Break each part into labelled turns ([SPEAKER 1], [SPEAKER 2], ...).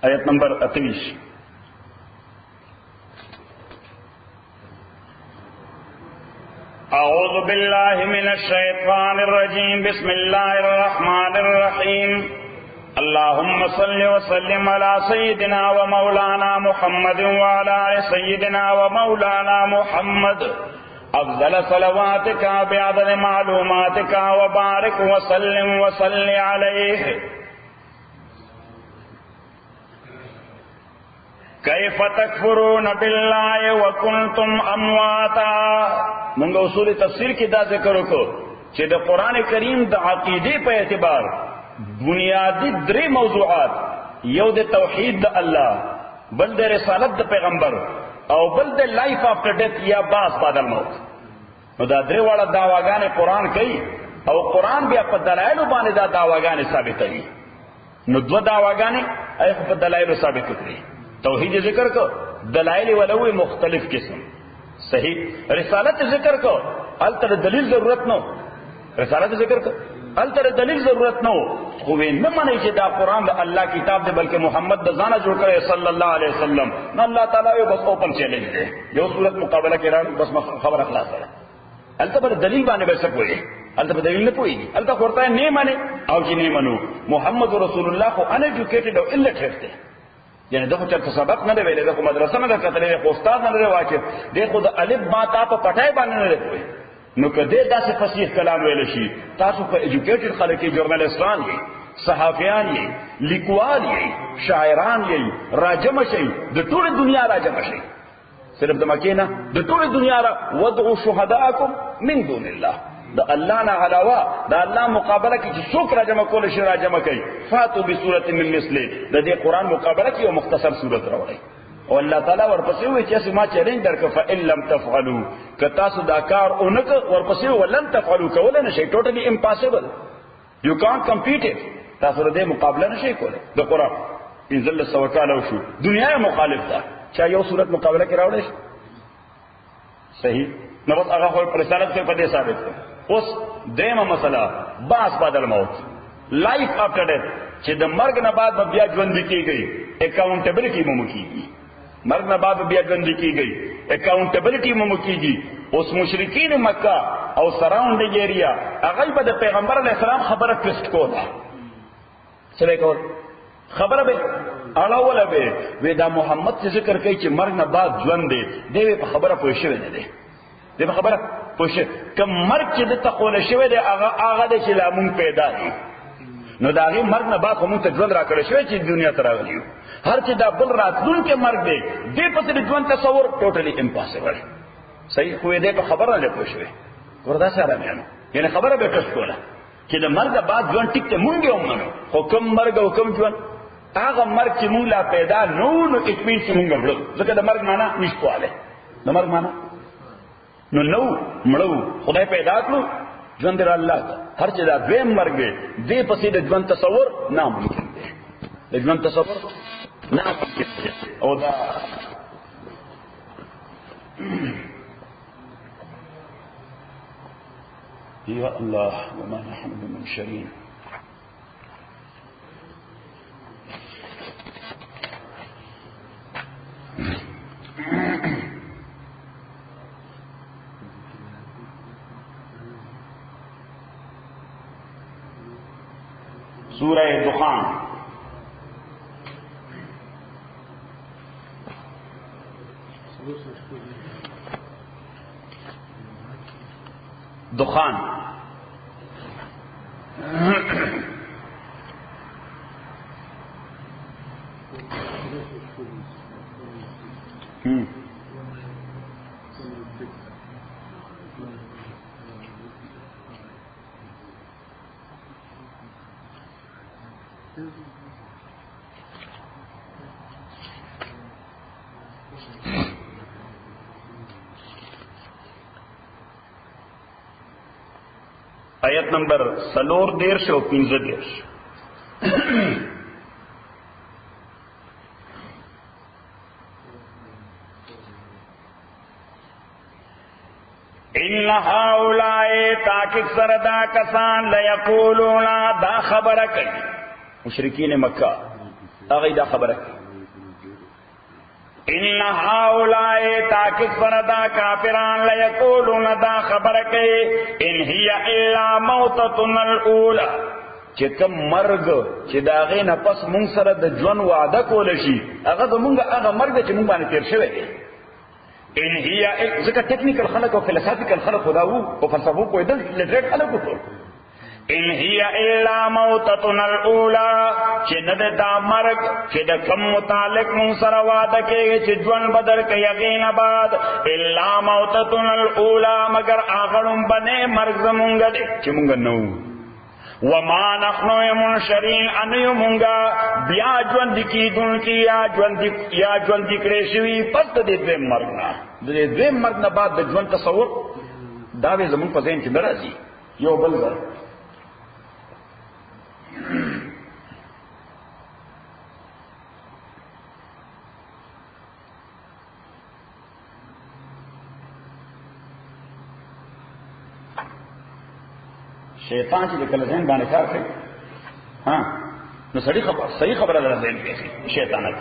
[SPEAKER 1] آیت نمبر 28. اعوذ باللہ من الشیطان الرجیم بسم اللہ الرحمن الرحیم اللہم صل وسلم علی سیدنا و مولانا محمد وعلی آل سیدنا و مولانا محمد افضل صلواتک بعدد معلوماتک وبارک وسلم وصل علیہ. کیف تکفرون باللہ وکنتم امواتا. منگا اصول تفسیر کی دا ذکر کو چہ دا قرآن کریم دا عقیدے پہ اعتبار بنیادی درې موضوعات، یو د توحید د الله، بل د رسالت د پیغمبر، او بل د لائف آفٹر ڈیتھ یا باس بعد الموت. نو دا درې واړه دعواګانې قرآن کوي او قرآن بیا په دلایلو باندې دا دعواګانې ثابتوي. نو دوه دعواګانې ایخ په دلایلو ثابت کړي. توحید ذکر کو، دلائل ولوی مختلف قسم. صحیح. رسالت ذکر کو، التر دلیل ضرورت نو. رسالت ذکر کو التر دلیل ضرورت نو. خو نه منئ چې دا قرآن د الله کتاب دی، بلکې محمد د ځانه جوړ کړی صلی الله علیه وسلم. نو الله تعالی یو بس اوپن چیلنج دی، یو صورت مقابله کې راځي بس خبر اخلاص ده. الته پر دلیل باندې به څه کوي، الته په دلیل نه کوي، الته ورته نه مانی او چې نه منو محمد رسول الله خو ان ایجوکیټډ او الټریټ دی. یعنی دغه چرته سبق نه دی ویلې، دغه مدرسه نه ده کتلې، خو استاد نه دی واقف دی، خو د الف با تا په پټای باندې نه دی. نو کده داسې فصیح کلام ویل شي، تاسو په ایجوکیټډ خلک کې ژورنالیستان یې، صحافیان یې، لیکوال یې، شاعران یې، راجم شي، د ټول دنیا راجم شي. صرف د مکې نه د ټول دنیا را ودعوا شهداءکم من دون الله. د الله نه علاوه د الله مقابله کې چې څوک راجم کول شي راجم کوي. فاتوا بسوره من مثله. د دې قران مقابله کې یو مختصر سورۃ راوړي. او الله تعالی ورپسې وی چې ما چیلنج درک فإن لم تفعلوا، که تاسو دا کار اونک ورپسې ولن تفعلوا کول نه شي، ټوټلی امپاسبل، یو کانٹ کمپیټ اټ. تاسو د مقابله نشئ کولای. د قران انزل سوکاله شو دنیا مخالف ده، چا یو صورت مقابله کې راوړي. صحیح. نو بس هغه خپل رسالت په دې ثابت کړ. اوس دیمه مسله باس بعد الموت، لائف افټر ډیث، چې د مرګ نه بعد بیا ژوند کیږي، اکاؤنټیبلټی مو کیږي. مرګ نه بعد بیا ژوند کیږي، اکاؤنټیبلټی مو کیږي. اوس مشرکین مکه او سراونډینګ ایریا هغه به د پیغمبر علیه السلام خبره ټویسټ کوله. څه کول؟ خبره به اړوله به وی دا محمد چې ذکر کوي چې مرګ نه بعد ژوند دی، دی په خبره پوه شوی نه دی. دی په خبره پوه شوی. کوم مرګ چې د تقول شوی دی هغه د چې لامون پیدا دی. نو دا غي مرګ نه بعد کوم ته ژوند راکړی شوی چې دنیا ته راغلی. هر چې دا بل راتلونکي مرګ دی، دې په دې ژوند تصور ټوټلی امپاسبل. صحیح. خو دې په خبره نه پوه شوی. وردا سره مینو یعنی خبره به تاسو کوله چې د مرګ بعد ژوند ټیک ته مونږ یو منو. خو کوم مرګ او کوم ژوند، هغه مرګ چې مونږ لا پیدا نو اټ مین چې مونږ مړو. ځکه د مرګ معنا نشته. د مرګ معنا نو مړو خدای پیدا کړو، ژوند در الله ته. هر چې دا دویم مرګ دی پسې د ژوند تصور ناممکن دی. د ژوند تصور ناممکن دی. او دا یا الله وما نحن بمنشرین. سورہ دخان. دخان آیت نمبر 4 او 15. ان هؤلاء تاکک سردا کسان لیقولون دا خبره کوي. مشرکین مکه هغه دا خبره کوي ان هؤلاء تاکید فردا کافران لیقولون دا خبر کئی ان هی الا موتتنا الاولى چې کوم مرګ چې دا غي نه پس مونږ سره د ژوند وعده کول شي هغه زمونږ هغه مرګ چې مونږ باندې تیر شوی دی ان هي ځکه ټیکنیکل خلک او فلسفیکل خلک خداو او فلسفو کوی د لټریټ خلک ټول ان هي الا موتتنا الاولى چې نه دا مرګ چې د کوم متعلق مون سره وعده کوي چې ژوند بدل کوي یقین بعد الا موتتنا الاولى مگر اغړم بنه مرګ زمونږ دې چې مونږ نو وما نحنو منشرین انیو مونږه بیا ژوند کی دن کی یا ژوند کړي شوی پس د دې مرګ نه د دې مرګ نه بعد د ژوند تصور دا به زمون په ذهن کې درازي یو بل ځل شیطان چې کله ځین باندې کار کوي ها نو صحیح خبره ده ځین کې شیطانت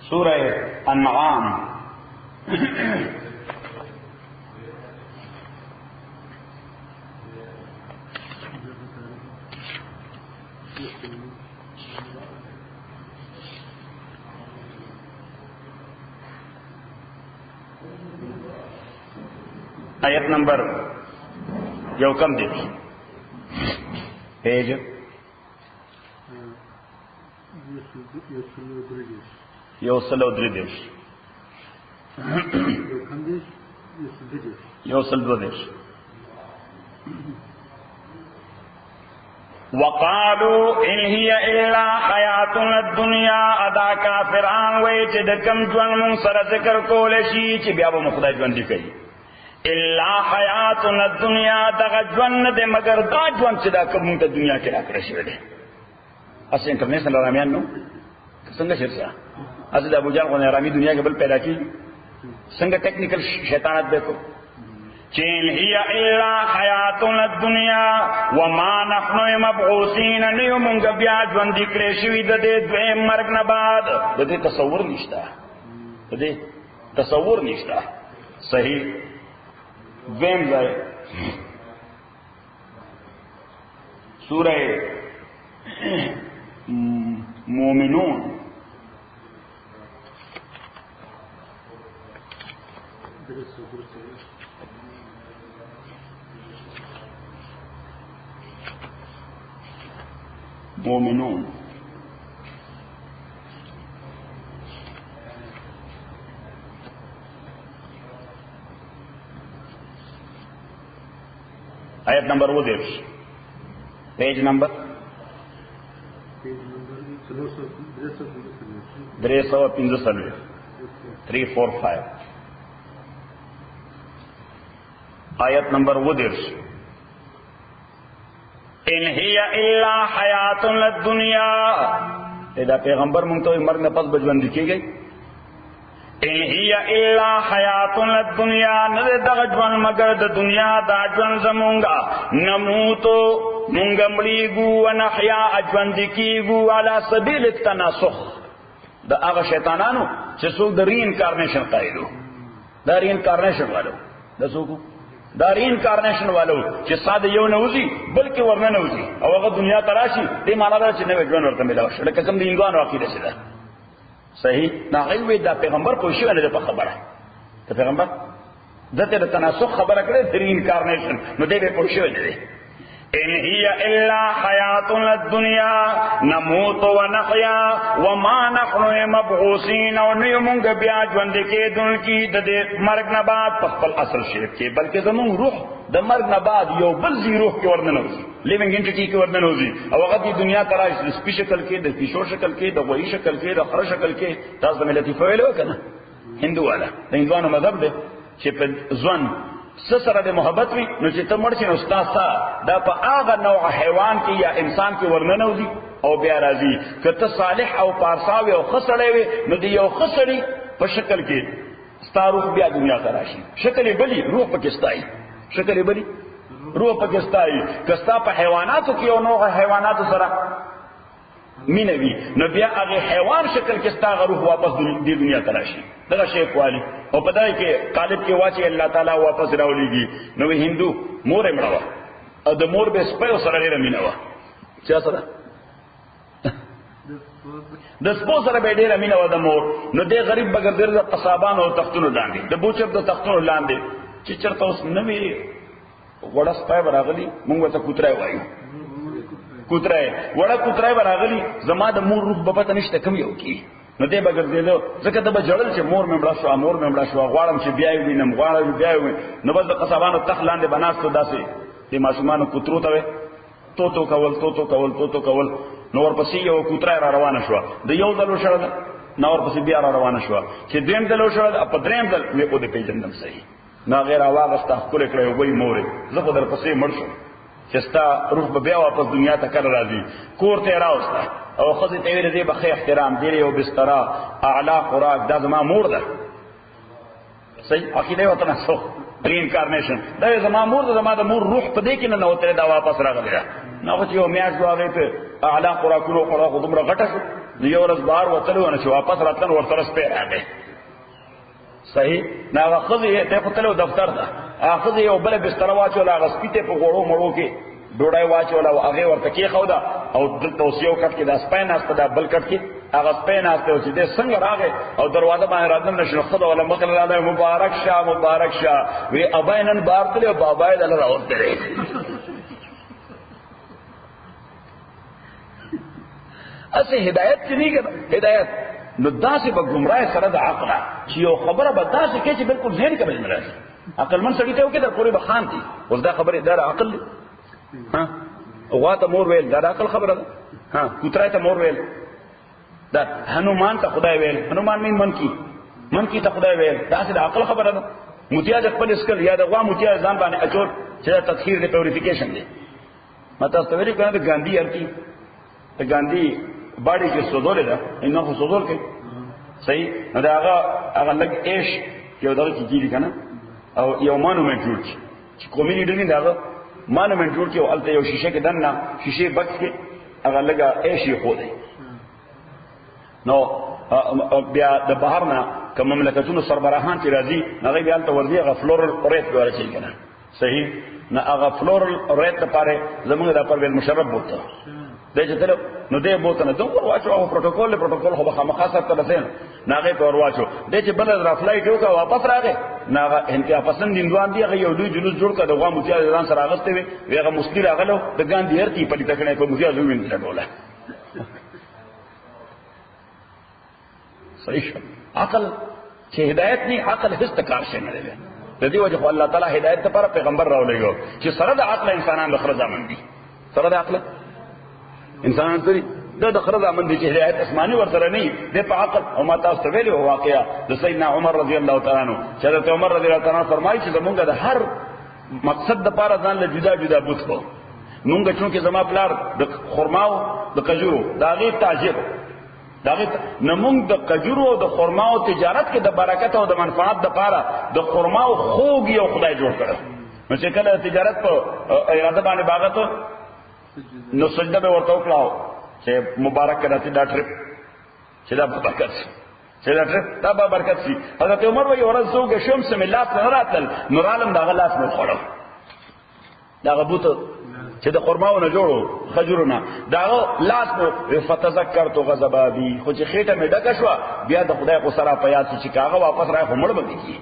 [SPEAKER 1] سورہ انعام آیت نمبر یو کم دی پیج یو سلو دری دیش یو سل دو دیش وقالو ان هي الا حیاتنا الدنیا ادا کافران وای چې د کم ژوند مون سره ذکر کول شي چې بیا به خدای ژوند دی کوي الا حیاتنا الدنیا دغه ژوند دې مگر دا ژوند چې دا کوم ته دنیا کې راکړی شوی دی اسې انټرنیشنل رامیان نو څنګه شرسه اسې د ابو جان غو رامي دنیا کې بل پیدا کی څنګه ټیکنیکل شیطانت دیکھو چین هي الا حیاتنا الدنیا وما نحن مبعوثین نیومونګ بیا ژوند کړی شوی د دې دویم مرګ نه بعد د دې تصور نشته د دې تصور نشته صحیح دویم ځای سورہ مومنون مومنون آیت نمبر وہ دیکھ پیج نمبر 345 آیت نمبر وہ دیکھ ان هي الا حیاتنا الدنیا دا پیغمبر مونږ ته مرګ نه پس بجوند کیږي ان هي الا حیاتنا الدنیا نه دغه ژوند مگر د دنیا دا ژوند زمونږه نموتو مونږ مړیږو ونحیا ژوند کیږو علی سبیل التناسخ دا هغه شیطانانو چې څوک د ری انکارنیشن قایلو دا ری انکارنیشن والو د څوک دا ری انکارنیشن والو چې ساده یو نه وځي بلکې ورنه نه وځي او هغه دنیا تراشي دې معنا دا چې نو ژوند ورته ملاوي شي لکه کوم د هندوانو عقیده ده صحیح دا غوي دا پیغمبر کوئی شي نه په خبره ته پیغمبر دته د تناسخ خبره کړې د ری انکارنیشن نو دې به کوئی شي نه ان هي الا حیاتنا الدنیا نموت ونحیا وما نحن مبعوثین او نیمونګ بیا ژوند کېدونکي د دې مرګ نه بعد په خپل اصل شرک کې بلکې زمون روح د مرګ نه بعد یو بل زی روح کې ورننوځي لیوینګ انټیټی کې ورننوځي او هغه د دنیا ترای د سپی شکل کې د پیشو شکل کې د غوی شکل کې د خر شکل کې تاسو ملتي فویلو کنه هندو والا د هندوانو مذهب دی چې په ځوان سره د محبت وي نو چې ته مړ شې نو استاد دا په هغه نوع حیوان کې یا انسان کې ورننوځي او بیا راځي که ته صالح او پارساوي او خسړې وي نو دی یو خسړی په شکل کې ستا روح بیا دنیا ته راشي، شکل بلی روح پکې ستایي، شکل بلی روح پکې ستایي. که ستا په حیواناتو کې یو نوع حیواناتو سره مینه وي نو بیا هغه حیوان شکل کې ستا هغه روح واپس دې دنیا ته راشي. دغه شی کوالي او په دای کې قالب کې واچي الله تعالی واپس راولېږي. نو هندو مور یې مړه وه او د مور به سپیو سره ډېره مینه وه. چا سره؟ د سپو سره به ډېره مینه وه د مور. نو دې غریب به ګرځېده د قصابانو او تختونو لاندې، د بوچر د تختونو لاندې، چې چېرته اوس نه وي وړه سپی به راغلي، مونږ ورته کوتری وایو، کوتری وړه کوتری به راغلي، زما د مور روح به پته نشته کوم یو کې. نو دې به ګرځېده، ځکه ته به ژړل چې مور مې مړه شوه، مور مې مړه شوه، غواړم چې بیا یې ووینم، غواړم بیا یې ووینم. نو بس د قصابانو تخت لاندې به ناست و، داسې دې ماشومانو کوترو ته توتو کول توتو کول توتو کول. نو ورپسې یو کوتری را روانه شوه، د یو ځل وشړله، نو ورپسې بیا را روانه شوه، چې دویم ځل وشړله، په درېیم ځل مې ودې پېژندم صحیح. نو هغې راواغسته ښکلې کړه، وایي مورې زه خو درپسې مړ شم، چې ستا روح به بیا واپس دنیا ته کله راځي. کور ته یې راوسته او ښځې ته یې ویلې دې به ښه احترام، دې یو بستره، اعلی خوراک، دا زما مور ده. صحیح عقیده یې ورته نسو ری انکارنیشن، دا زما مور ده، زما د مور روح په دې کې ننوتلی، دا واپس راغلی ده. نو خو چې یو میاشت وه هغې ته اعلی خوراکونو وخوړه، خو دومره غټه شو، نو یو ورځ بهر وتلی و، نو چې واپس راتلل ورسره سپی راغی. صحیح. نو هغه ښځې دی خو تللی و دفتر ته، هغه ښځې یو بله بستره واچوله، هغه سپي ته په غوړو مړو کې ډوډۍ واچوله او هغې ورته کېښوده، او دلته اوس یو کټ کې دا سپی ناسته، دا بل کټ کې هغه سپی ناسته و. چې دی څنګه راغی او دروازه باندې رادننه شو، ښځه وله مخې له راغی، مبارک شه مبارک شه. وی ابا یې نن بار تللی او بابا یې دله راوتلی. اسې هدایت چې نه کنه هدایت، نو داسې به ګمراه سره د عقله چې یو خبره به داسې کوي چې بالکل ذهن کې به نه راشي. عقلمن سړي ته وکړي در پورې به خاندي، اوس دا خبرې دا عقل دی. ها غوا ته مور ویل دا د عقل خبره ده. ها کوترای ته مور ویل، دا هنومان ته خدای ویل، هنومان مین منکی ته خدای ویل، داسې د عقل خبره ده. موتیا د خپل اسکل یا د غوا موتیا ځان باندې اچول چې دا تطهیر دی، پیوریفیکیشن دی. ما تاسو ته ویلي کنه د ګاندي ارکی، د ګاندي باډي کې سوځولې ده، نه خو سوځول کوي. صحیح. نو دا هغه لږ ایش یو دغه کې کېږي که نه، او یو مانومنټ جوړ کړي چې قومي لیډر نه د هغه مانومنټ جوړ کړي، او هلته یو شیشه کې دننه شیشې بکس کې هغه لږه ایش یې ښودی. نو بیا د بهر نه که مملکتونو سربراهان چې راځي هغوی بیا هلته ورځي، هغه فلورل ریت به ورچوي که نه. صحیح. نه هغه فلورل ریت دپاره زمونږ دا پرویز مشرف بوته دی چې تلو، نو دی بوته نه دوم ور واچو، هغه پروټوکول خو به خامخا سر ته رسېن، نو هغې ته ور واچو. دی چې بله را فلایټ وکړه واپس راغی، نو هغه انتها پسند هندوان دي، هغه یو لوی جلوس جوړ کړه، د غوا موتیا د ځان سره اغوستې وې، وی هغه مسلي راغلی و، د ګاندي هرتې پلیته کړی په موتیا زه ووینځله ټوله. صحیح شو. عقل چې هدایت نه، عقل هېڅ ته کار شی نه دی. د دې وجه خو الله تعالی هدایت لپاره پیغمبر راولېږو چې سره د عقله انسانان د خره زامن دي، سره د عقله انسانان سری دا د خره زامن دي چې هدایت اسماني ورسره نه وي، دی په عقل. او ما تاسو ته ویلي واقعه د سیدنا عمر رضی الله تعالی عنه، چې حضرت عمر رضی الله تعالی عنه فرمایي چې زمونږ د هر مقصد دپاره ځان له جدا جدا بوت کو. مونږ چونکې زما پلار د خرماو د کجورو د هغې تاجر نه، مونږ د کجورو او د خرماو تجارت کې د برکت او د منفعت دپاره د خرماو خوږ یو خدای جوړ کړی. نو چې کله تجارت په اراده باندې باغت نو سجده به ورته وکړه چې مبارک راځي دا ټرپ، چې دا برکت شي، چې دا ټرپ دا به برکت شي. حضرت عمر وایي ورځ زه شم سم لاس نه راتلل، نور عالم دغه لاس مې وخوړه، دغه بوته چې د خرماو نه جوړو خجورو نه، دغه لاس مې فتذکرت غضب ابي، خو چې خېټه مې ډکه شوه بیا د خدای خو سره په یاد شو چې هغه واپس راغی خو مړ به مې کړي.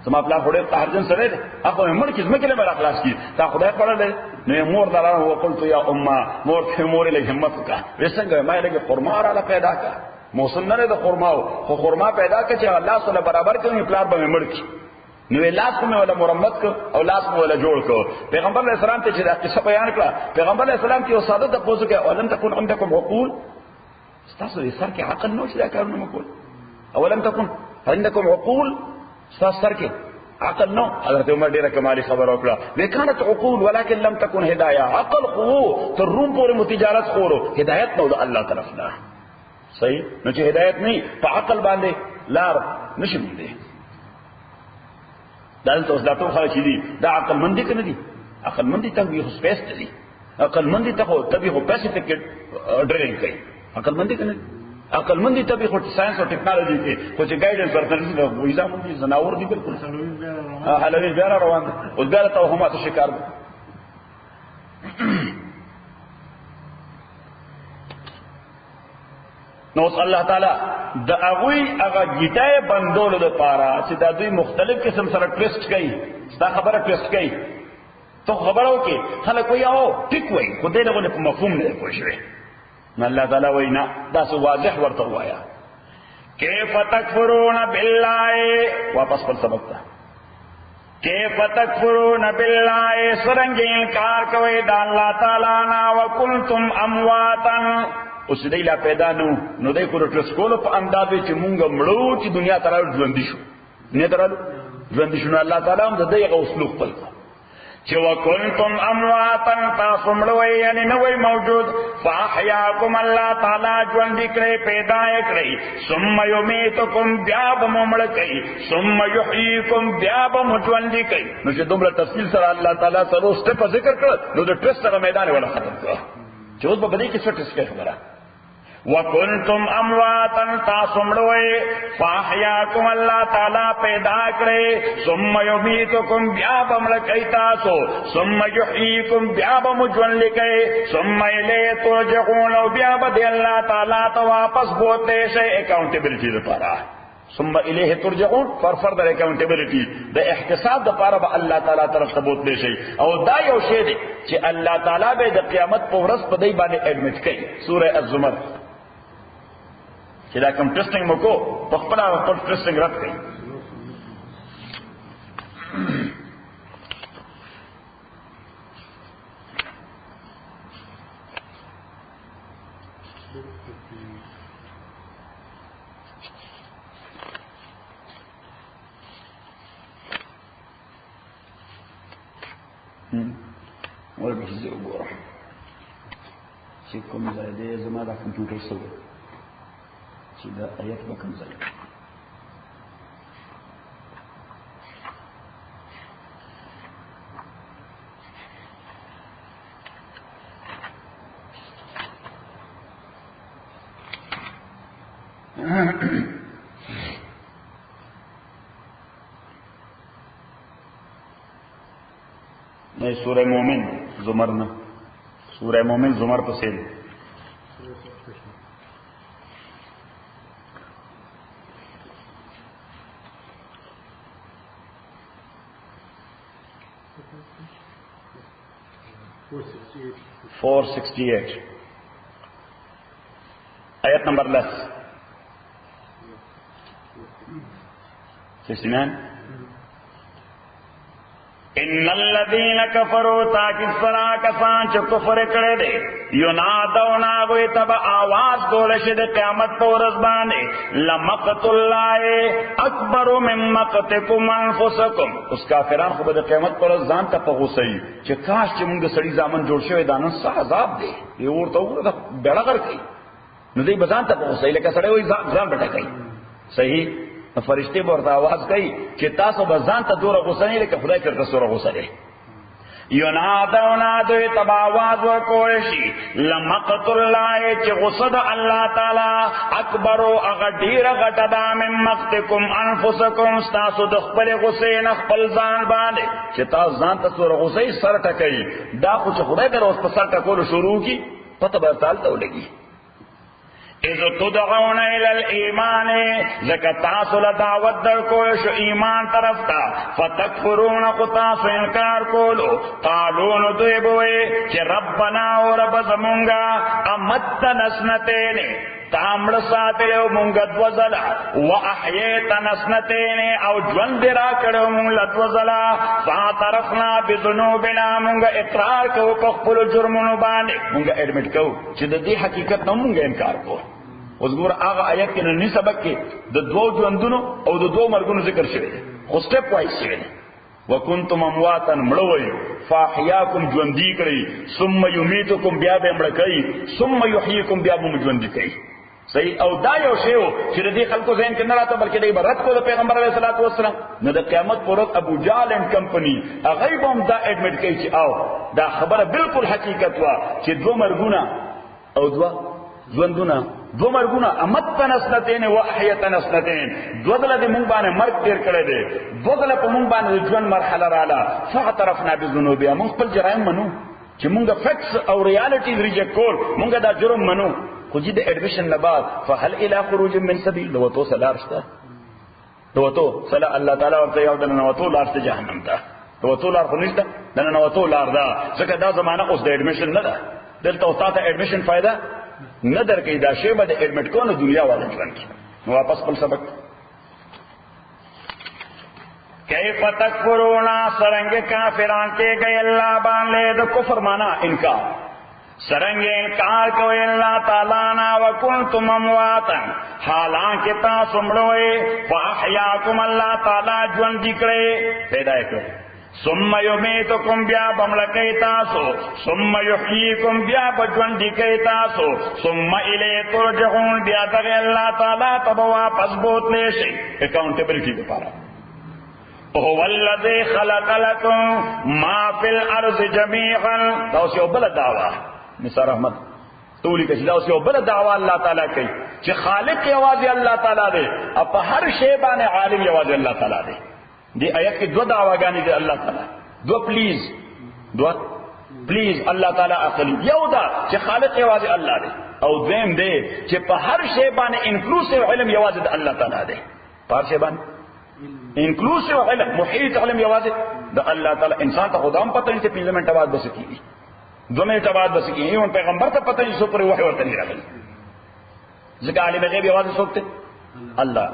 [SPEAKER 1] زما پلار خو ډېر قهرجن سړی دی، هغه مې مړ کړي، ځمکې نه به را خلاص کړي، تا خدای خوړلی. نو یې مور ته راغله وقلت یا امه، مور ته مورې لږ همت وکړه، ویې څنګه ما یې لږې خرما راله پیدا کړه، موسم نه دی د خرماو، خو خرما پیدا کړه چې هغه لاس وله برابر کړي، پلار به مې مړ کړي. نو لاس مې ولا مرمت کو او لاس مې ولا جوړ کو. پیغمبر علیہ السلام ته چې دا قصه بیان کړه، پیغمبر علیہ السلام ته یو ساده تاسو کې اولم تكن عندكم عقول، تاسو یې سر کې عقل نو چې دا کارونه وکول، اولم تكن عندكم عقول، تاسو سر کې عقل نو. حضرت عمر ډیره کمالي خبر وکړه، وکانت عقول ولكن لم تكن هدايه، عقل خو تر روم پورې متجارت خورو، هدایت نو د الله طرف نه. صحیح. نو چې هدایت نه په عقل باندې لار نشي مونږ دلته اوس دا ټول خلک چې دي دا عقل مندي کنه دي عقل مندي ته وي خو سپیس دي عقل مندي ته خو تبي خو پیسفیک ډرایو کوي عقل مندي کنه عقل مندي ته خو ساينس او ټیکنالوژي کې خو چې ګایډنس ورته نه وي ځم دي زناور دي بالکل حلوي بیا روان دي او بیا ته هم ته شکار دي نو الله تعالی د هغه گیټای بندولو لپاره چې د دوی مختلف قسم سره ټیسټ کوي دا خبره ټیسټ کوي تو خبرو کې خلک وایي او ټیک وایي خو دې نه په مفهوم نه پوه شوي نو الله تعالی وایي نه دا څه واضح ورته وایا کیف تکفرون بالله واپس پر سبق ته کیف تکفرون بالله سرنګ انکار کوي د الله تعالی نه وکنتم امواتا اوس دې لا پیدا نو دې کو رټس کول په انداز چې مونږ مړو چې دنیا تر ژوند شو نه درالو ژوند شو الله تعالی هم د دې غوسلو خپل چې وکنتم امواتا تاسو مړوي یعنی نه وای موجود فاحیاکم الله تعالی ژوند کړي پیدا کړي ثم یمیتکم بیا به مړ کړي ثم یحییکم بیا به ژوند کړي نو چې دومره تفصیل سره الله تعالی سره ستپ ذکر کړ نو د ټرست سره میدان ولا ختم کړ چې اوس په دې کې څه ټرست کوي خبره وکنتم امواتا تاسو مړوي فاحیاکم الله تعالی پیدا کړي ثم یمیتکم بیا به مړ کړي تاسو ثم یحییکم بیا به ژوند کړي ثم الیه ترجعون او بیا به الله تعالی ته واپس بوته شي اکاونټیبلټی لپاره ثم الیه ترجعون فار فردر اکاونټیبلټی د احتساب لپاره به الله تعالی طرف ته بوته شي او دا یو شی دی چې الله تعالی به د قیامت په ورځ په دې باندې اډمټ کوي سوره الزمر چې دا کوم ټیسټینګ مکو په خپل ټیسټینګ رات کوي ورته زه وګورم چې کوم ځای دی زما دا کمپیوټر سره چې دا آیت به کوم ځای نہیں سورہ مومن زمر نہ سورہ مومن زمر پسند 468 آیت نمبر 69 ان الذين كفروا تاکید سرا کسان چې کفر کړي دي ینادون غوی تب आवाज کول شي د قیامت پر ورځ باندې لمقت الله اکبر من مقتكم انفسكم اوس کافران خو د قیامت پر ورځ ځان ته په غوسه چې کاش چې موږ سړي ځامن جوړ شوی دانه څه عذاب دی یو ورته ورته بیړه کوي نو دې بزان ته په غوسه لکه سړی وي ځان بټه کوي صحیح فرشتے ورته आवाज کوي چې تاسو به ځان ته دوره غوسه نه لکه خدای کرته سره غوسه دی ینادون دوی تب آواز ورکول شي لمقت الله چې غوسه د الله تعالی اکبر او هغه ډیره غټه ده من مقتکم انفسکم تاسو د خپل غوسه نه خپل ځان باندې چې تاسو ځان ته سره غوسه سر ټکوي دا خو چې خدای در اوس په سر ټکول شروع کی پته به تعالی ته ولګي اذ تدعون الى الايمان زکات له دعوت در کول شو ایمان طرف تا فتکفرون قطاس انکار کولو قالون دوی بوئے چې ربنا او رب زمونگا امتنا سنتین تامڑ ساتلو مونگا دوزلا و احییتنا سنتین او جوند را کڑو مونگ لدوزلا فاعترفنا بذنوبنا مونگا اقرار کو پخپل جرمونو باندې مونگا ایڈمٹ کو چې د دې حقیقت نو مونگا انکار کو اوس ګور هغه آیت کې نه سبق کې د دوو ژوندونو او د دوو مرګونو ذکر شوی دی خو سټپ وایز شوی دی وکنتم امواتا مړوي فاحیاکم ژوندۍ کړی ثم یمیتکم بیا به مړ کړي ثم یحییکم بیا به ژوندۍ کړي صحیح او دا یو شی و چې دې خلکو ذهن کې نه راته بلکې دې برت کو د پیغمبر علیه الصلاۃ والسلام. نو د قیامت پر ورځ ابو جهل اینڈ کمپنی هغه هم دا اډمټ کوي چې او دا خبره بالکل حقیقت وا چې دوه مرګونه او دوه ژوندونه، دوه مرګونه امتن اسنتين واحيتن اسنتين، دوه دله د مونږ باندې مرګ تیر کړی دی، دوه دله په مونږ باندې ژوند مرحله رااله. فاعترفنا بذنوبنا، مونږ خپل جرایم منو چې مونږ فیکس او ریالټیز ریجیکټ کول، مونږ دا جرم منو. خو چې د اډمیشن نه بعد فهل الى خروج من سبيل، لو تو سلارشته لو تو سلا الله تعالی ورته یو دنه نو تو لارشته جهنم ته، لو تو لار خو نشته دنه نو تو لار دا، ځکه دا زمانہ اوس د اډمیشن نه ده. دلته او تاسو اډمیشن فائدہ نه درکې، دا شی به د اډمټ کو نه دنیا والا ژوند کې. نو واپس خپل سبق کیف تکفرون، سرنگ کافران کې گئے الله باندې د کفر معنا انکار، سرنگ انکار کوي الله تعالی نا وکنتم امواتا، حالانکه تاسو مړوي، فاحیاکم الله تعالی ژوند کړي پیدا کړي، ثم یمیتکم بیا بملکی تاسو، ثم یحییکم بیا بجوند کی تاسو، ثم الی ترجعون بیا دغه الله تعالی ته واپس بوتلی شي اکاؤنٹیبلٹی لپاره. هو الذی خلق لكم ما فی الارض جميعا، دا اوس یو بل دعوا نثار احمد تولی کچ دا اوس یو بل دعوا الله تعالی کوي چې خالق یوازې الله تعالی دی او په هر شی باندې عالم یوازې الله تعالی دی. دی آیت کې دو دعواګانې دي الله تعالی، دو پلیز الله تعالی اخلي. یو دا چې خالق یوازې الله دی، او دویم دی چې په هر شی باندې انکلوسیو علم یوازې د الله تعالی دی. په هر شی باندې انکلوسیو علم، محیط علم یوازې د الله تعالی. انسان ته خدام پته نه چې 15 منټه بعد بس کیږي، 2 منټه بعد بس کیږي، او پیغمبر ته پته نه څو پر وحی ورته نه راغلی، ځکه عالم غیب یوازې څوک دی؟ الله.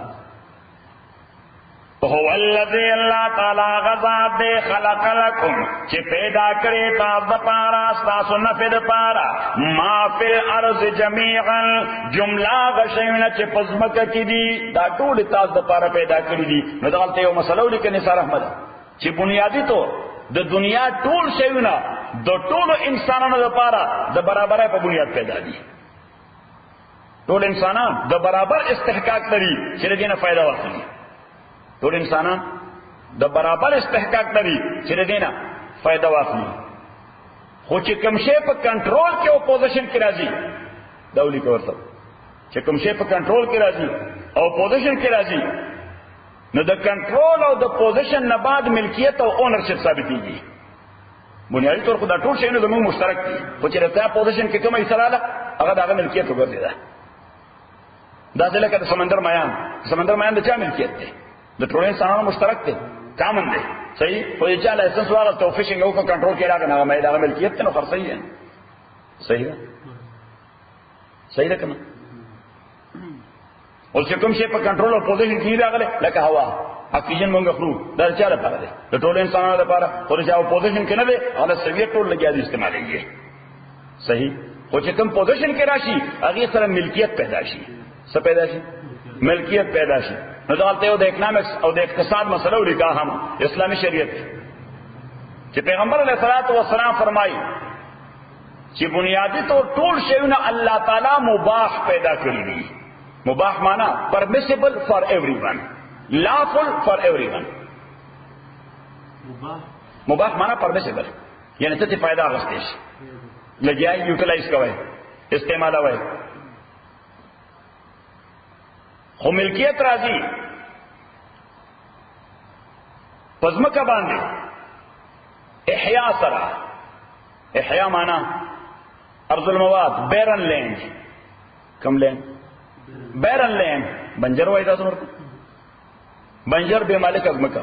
[SPEAKER 1] هو الذی اللہ تعالی غزاد دے خلق لکم چی پیدا کرے تاز دا پارا ستاسو نفد پارا ما فی الارض جمیعا جملہ غشیون چی پزمک کی دی دا طول تاز دا پارا پیدا کری دی. نو دغلتے یو مسئلہ لکن نثار احمد چی بنیادی تو دا دنیا طول شیون دا طول انسانان دا پارا دا برابر پا بنیاد پیدا دی. طول انسانان دا برابر استحقاق تری چی دینا فائدہ واخلی، ټول انسانان د برابر استحقاق لري چې دینا فائدہ واخلي. خو چې کوم شی په کنټرول کې او پوزیشن کې راځي دولی کو ورته چې کوم شی په کنټرول کې راځي او پوزیشن کې راځي، نو د کنټرول او د پوزیشن نه بعد ملکیت او اونرشپ ثابتېږي. بنیادی طور په دا ټول شی زموږ مشترک دي، خو چې راته پوزیشن کې کومه حصہ رااله هغه دغه ملکیت وګرځي. دا ځکه لکه د سمندر میان د چا ملکیت دی؟ د ټول انسانانو مشترک دی، کامن دی. صحیح. خو چې چا لایسنس واغ ته فشنګ او کنټرول کې راغی هغه مې دا ملکیت ته نو خرڅي دی. صحیح ده، صحیح ده کنه. او چې کوم شی په کنټرول او پوزیشن کې راغله لکه هوا اکسیجن مونږ خورو دا چا لپاره دی؟ د ټول انسانانو لپاره. خو چې هغه پوزیشن کې نه دی هغه سویټ ټول لګیا دي استعمالېږي. صحیح. خو چې کوم پوزیشن کې راشي هغه سره ملکیت پیدا شي. څه پیدا شي؟ ملکیت پیدا شي. نو دلته یو د اکنامکس او د اقتصاد مسله ولیکا هم اسلامي شریعت چې پیغمبر علیه الصلاۃ والسلام فرمایي چې بنیادی طور ټول شیونه الله تعالی مباح پیدا کړی دي. مباح معنا پرمیسیبل فار ایوری ون، لافل فار ایوری ون. مباح معنا پرمیسیبل، یعنی ته فائدہ اخیستې شي، لګیای یوټیلایز کوي، استعمالوي. خو ملکیت راځي پزمکه باندې احیا سره. احیا معنا ارض المواد، بیرن لینڈ. کم لینڈ؟ بیرن لینڈ. بنجر وای تاسو ورته بنجر به مالک ازمکه،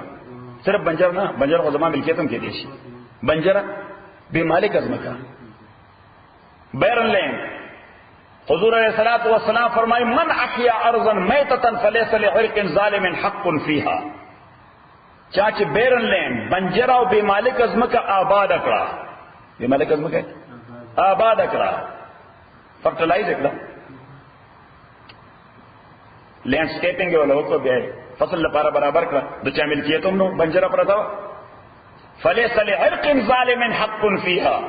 [SPEAKER 1] صرف بنجر نه، بنجر خو زما ملکیت هم کې دي شي. بنجر به مالک ازمکه، بیرن لینڈ. حضور علیہ الصلوۃ والسلام فرمائے من احیا ارضا میتۃ فلیس لعرق ظالم حق فیہا. چاچ بیرن لینڈ بنجر او بے مالک ازمکه آباد کړه، بے مالک ازمکه آباد کړه، فرټلایز کړه، لینڈ سکیپنگ ولا وکړه، بیا فصل لپاره برابر کړه، د چا ملکیتوم نو بنجر پرتا. فلیس لعرق ظالم حق فیہا.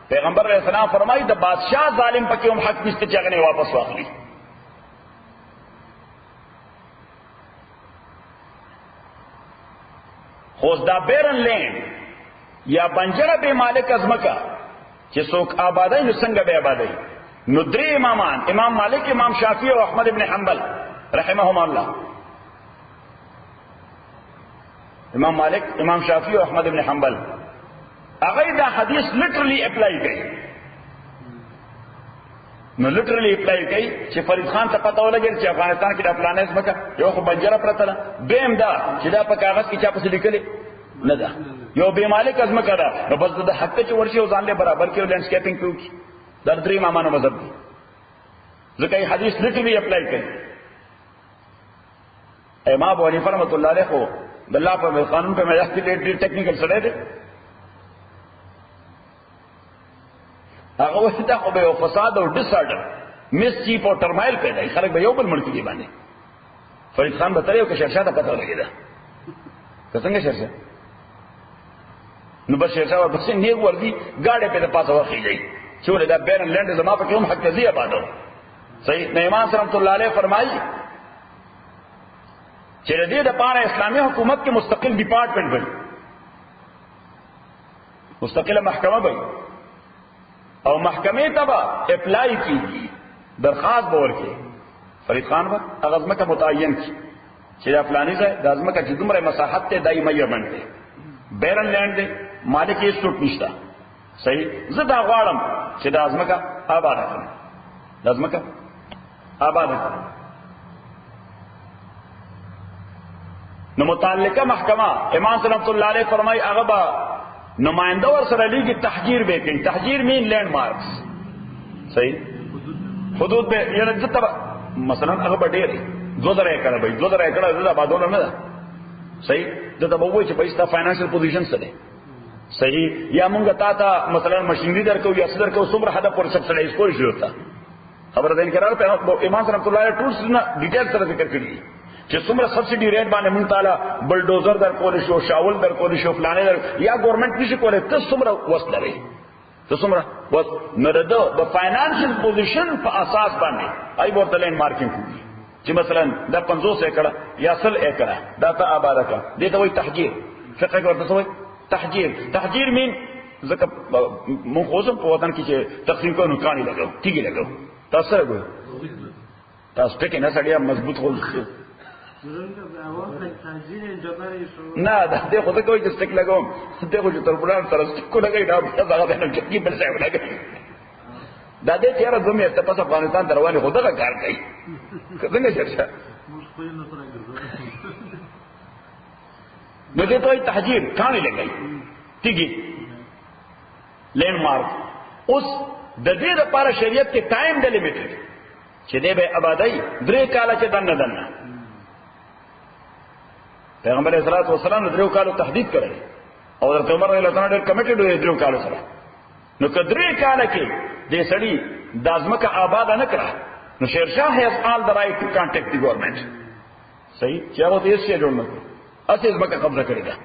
[SPEAKER 1] پیغمبر علیہ السلام فرمائی دا بادشاہ ظالم پکې هم حق نشته چې هغه واپس واخلي. اوس دا بیرن لینډ یا بنجره به مالک ازمکا چې څوک آبادای نو څنګه به آبادای نو درې امامان امام مالک امام شافعی او احمد ابن حنبل رحمهم الله امام مالک امام شافعی او احمد ابن حنبل هغه دا حدیث لټرلی اپلای کوي نو لټرلی اپلای کوي چې فرید خان ته پته ولګي چې افغانستان کې د پلانټ مکه یو خو بنجره پرته ده بیم دا چې دا په کاغذ کې چا پسې لیکلي نه ده یو به مالک ازمکه ده نو بس د حق چې ورشي او ځان له برابر کې لینډسکیپینګ کوي دا درې امامانو مذهب دي ځکه یې حدیث لټرلی اپلای کوي امام ابو حنیفه رحمۃ اللہ علیہ کو د الله په قانون په معیار کې ډېر ټیکنیکل سره دی هغه وخت ته خو به فساد او ډیس آرډر مس چیپ او ټرمایل پیدا خلک به یو بل ملک کې باندې فرید خان به تر یو کې شرشا ته پته لګیدا څنګه شرشا نو بس شرشا په څنګه نیو وردي گاډي په پاسه وخیږي چې ولې دا بیرن لینډ زما په کوم حق تزیه آبادو صحیح نه امام رحمت الله علیه فرمایي چې د دې د پاره اسلامي حکومت کې مستقل ډپارټمنټ وي مستقله محکمه وي او محکمه ته به اپلای کیږي درخواست به ورکړي فرید خان به هغه ځمکه متعین کړي چې دا فلاني ځای د ځمکه چې دومره مساحت ته دایمه یې باندې بیرن لینډ دی مالک یې سټوټ نشته صحیح زه دا غواړم چې دا ځمکه آباد کړم دا ځمکه آباد کړم نو متعلقه محکمه امام رحمت الله علیه فرمای هغه با نمائنده ور سره لیږي تحجیر به کوي تحجیر مین لینډ مارکس صحیح حدود به یعنی دته مثلا هغه به ډېر 2000 ایکړه به 2000 ایکړه زړه آبادونه نه ده صحیح دته به وایي چې پیسې فاینانشل پوزیشن سره صحیح یا مونږ تا مثلا ماشینری درکو یا صدر کو څومره حدا پر سبسایډایز کولی شي وتا خبر ده انکار په امام رحمت الله علیه ټولس نه ډیټیل سره ذکر کړی چې څومره سبسيډي ریټ باندې مونږ تعالی بلډوزر در کول شو شاول در کول شو فلانه در یا ګورنمنت نشي کولای ته څومره وس لري ته څومره وس نه ده د فاینانشل پوزیشن په اساس باندې ای ورته لین مارکیټ کوي چې مثلا د 50 ایکړه یا 100 ایکړه دا ته آباد کا دې ته وایي تحجیر فقہ ورته وایي تحجیر مين ځکه مونږ اوسم په وطن کې چې تقسیم کو نو کانی لګاو ټیګي لګاو تاسو سره ګو تاسو ټکي نه سړیا مضبوط خو نه دا دې خو ته کوئی چې سټیک لګوم ته خو چې تربلان سره سټیک کو لګای دا هغه نه چې بل ځای لګای دا دې چیرې زموږ ته پس افغانستان دروازه خو دغه کار کوي څنګه شرشه نو دې ته تحجیر کانی لګای تیږي لینډ مارک اوس د دې لپاره شریعت کې ټایم ډیلیمیټډ چې دې به آبادی 3 کاله چې دنه پیغمبر علیہ الصلوۃ والسلام درو کالو تحدید کړی او حضرت عمر رضی الله عنه ډېر کمیټډ وي درو کالو سره نو کدرې کال کې دې سړی د ازمکه آباد نه کړه نو شیرشاه هیز آل د رائټ ټو کانټیکټ دی ګورنمنت صحیح چې هغه دې څه جوړ نه کړ اته ازمکه قبضه کړی دا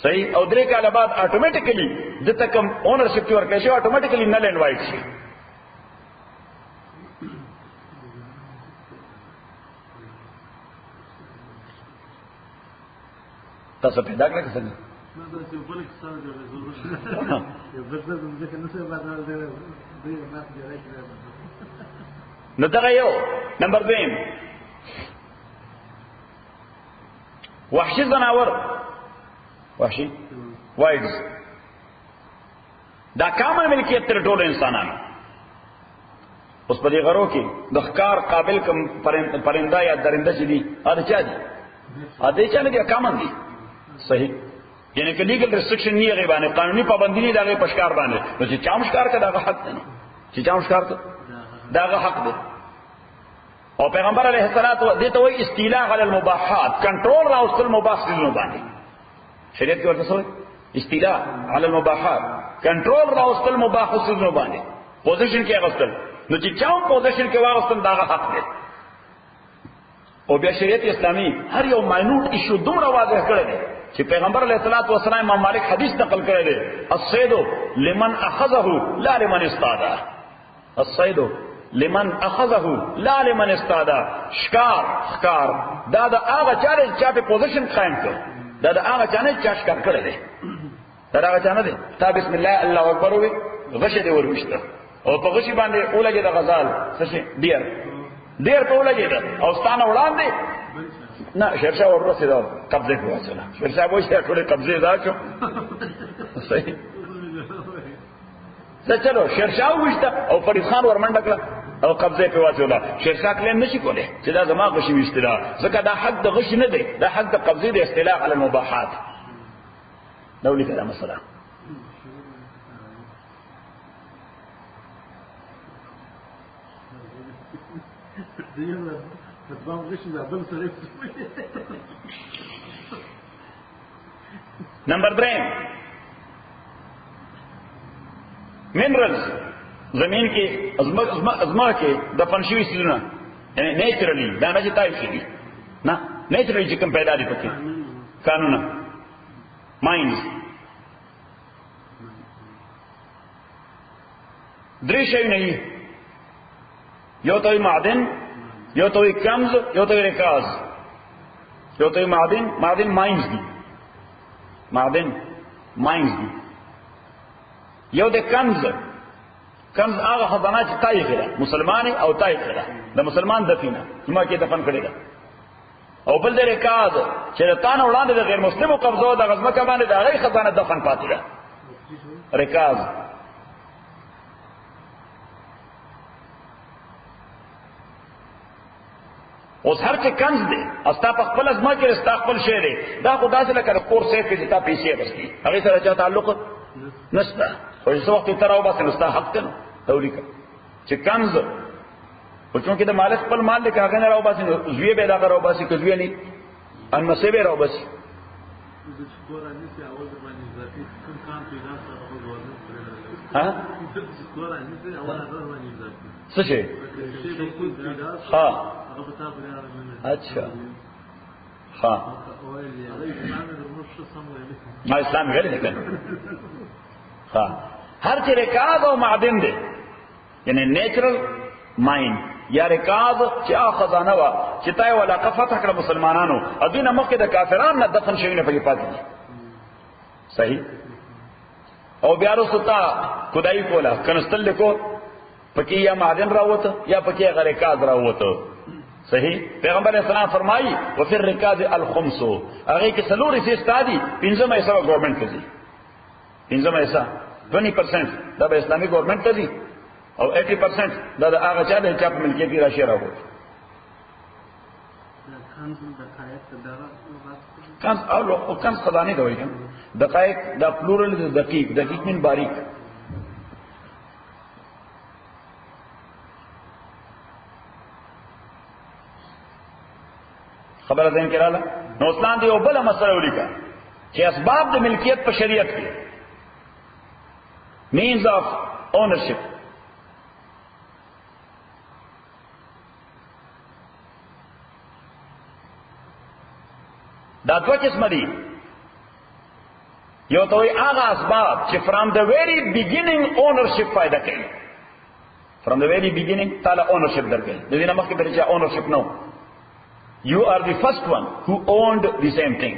[SPEAKER 1] صحیح او درې کال بعد اتوماتیکلی د تکم اونرشپ ورکړي شو اتوماتیکلی نه لینډ وایټ شي تاسو پیدا کړئ څنګه نو دا یو نمبر 2 وحشي زناور وحشي وایډز دا کامن ملکیت تر ټولو انسانانو اوس په دې غرو کې د ښکار قابل کم پرنده یا درنده چې دي دا چا دي دا چا نه دي کامن دي صحیح یعنی کہ لیگل ریسٹرکشن نہیں ہے باندې قانونی پابندی نه دغه پشکار باندې نو چې چا مشکار کړه دغه حق دی چې چا مشکار کړه دغه حق دی او پیغمبر علیه الصلاۃ والسلام دته وی استیلاء علی المباحات کنټرول راوستل مباح دي باندې شریعت کې ورته سوې استیلاء علی المباحات کنټرول راوستل مباح دي باندې پوزیشن کې راوستل نو چې چا پوزیشن کې واغستل دغه حق دی او بیا شریعت اسلامی هر یو ماینوټ ایشو دومره واضح کړی دی چې پیغمبر علیه الصلاۃ والسلام امام مالک حدیث نقل کړی دی الصید لمن اخذه لا لمن استادا الصید لمن اخذه لا لمن استادا شکار دا هغه چا په پوزیشن قائم کړ دا د هغه چانه چاش کار کړی دی دا هغه چانه دی تا بسم الله الله اکبر وی غشه دی ورمشته او په غشي باندې اولګه د غزال څه ډیر په اولګه ده او ستانه وړاندې نه شیرشاه ورسې دا قبضه کوي شیرشاه وایي چې ټول قبضه دا شو صحیح چلو شیرشاه وشته او فرید خان ورمنډه کړه او قبضه په واچولا شیرشاه کلیم نشي کوله چې دا زما غشي وشتلا ځکه دا حق د غش نه دی دا حق د قبضه د استیلاء علی المباحات دولي کلام السلام نمبر 3 منرلز زمین کې ازما کې د فنشوي سيزونه یعنی نیچرلی دا نه چې تایب شي نه نیچرلی چې کوم پیدا دي پکې قانونا ماینز درې شي نه یو ته معدن یو ته کنز یو ته رکاز یو ته معدن ماینز دي معدن ماینز دي یو د کنز هغه خزانه چې تای کړه مسلمان او تای کړه د مسلمان دفینه ما کې دفن کړی ده او بل د رکاز چې تان وړاندې د غیر مسلمو قبضو د غزمه کې باندې د هغه خزانه دفن پاتې ده رکاز اوس هر چې کنز دی استا په خپل ازما کې استقبال شي دی دا خدا سره کړه کور سیف کې چې تا پیسې غوښتي هغه سره چا تعلق نشته او چې وخت تر او بس نستا حق ته تولیک چې کنز او چې د مالک خپل مال له هغه نه راو باسي زوی به دا راو باسي کزوی نه ان مسیبه راو باسي ها څه شي ها اچھا ها ما اسلام غیر لیکن ها هر چې رکاز او معدن دی یعنی نیچرل ماین یا رکاز چې خزانه وا چې تای ولا فتح کړ مسلمانانو ادینه مخکې د کافرانو نه دفن شوی نه پکې پاتې دي صحیح او بیا رستا خدای کولا کنستل لیکو پکې یا معدن راوته یا پکې رکاز راوته صحیح پیغمبر اسلام فرمایي وفي الركاز الخمس هغه کې سلوري سي استادي 15 ایسا گورنمنت کوي 15 ایسا 20% دا به اسلامي گورنمنت کوي او 80% دا هغه چا د چاپ ملکیت راشي راوړي کانس او کانس خدانه دی وایي دقائق دا پلورل دقیق من باریک خبر ذهن کې رااله نو اسلام دی او بل مسله ولیکه چې اسباب د ملکیت په شریعت کې means of ownership دا دوه قسم دي یو ته هغه اسباب چې from the very beginning ownership پیدا کوي from the very beginning تعالی ownership درکړي د دې نه مخکې به چې ownership نو you are the first one who owned the same thing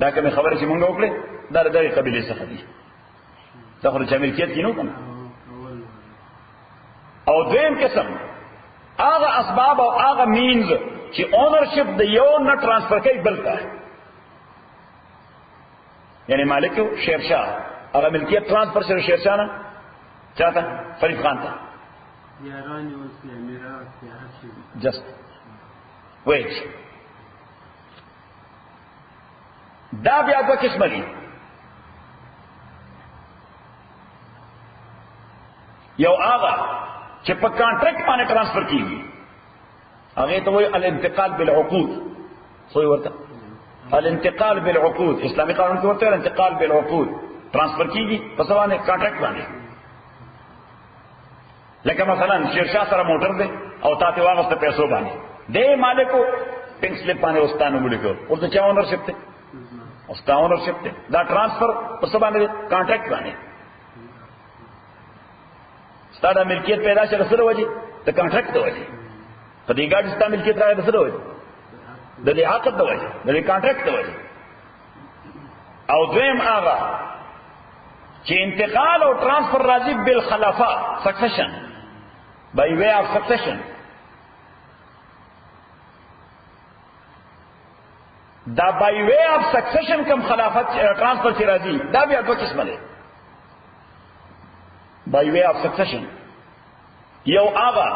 [SPEAKER 1] دا کومه خبره چې مونږ وکړه دا د دې قبيله څخه دي څخه چې ملکیت کینو کنه او دویم قسم هغه اسباب او هغه means چې اونرشپ د یو نه ترانسفر کوي بل ته یعنی مالک شیرشاه هغه ملکیت ترانسفر شوی شیرشاه نه چاته فرید خان ته یارانی او میراث جست ویج دا بیا دوه قسم دي یو هغه چې په کانټریکټ باندې ترانسفر کیږي هغه ته وایي الانتقال بالعقود سوې ورته الانتقال بالعقود اسلامي قانون کې ورته الانتقال بالعقود ترانسفر کیږي په سوانه کانټریکټ باندې لکه مثلا شیرشاه سره موټر دی او تاسو واغسته پیسو باندې دې مالکو پنک سلیپ باندې واستانه ولیکو او څه چا اونرشپ ته اوستا اونرشپ ته دا ترانسفر په سبا باندې کانټریکټ باندې ستاسو ملکیت پیدا شوه سره وځي ته کانټریکټ ته وځي په دې ګاډي ستاسو ملکیت راځي سره وځي د دې عقد د وجه د دې کانټریکټ د وجه او دویم هغه چې انتقال او ترانسفر راځي بالخلافه سکسیشن by way of succession دا by way of succession کم خلافت ترانسفر چې راځي دا بیا دوه قسمه ده by way of succession یو هغه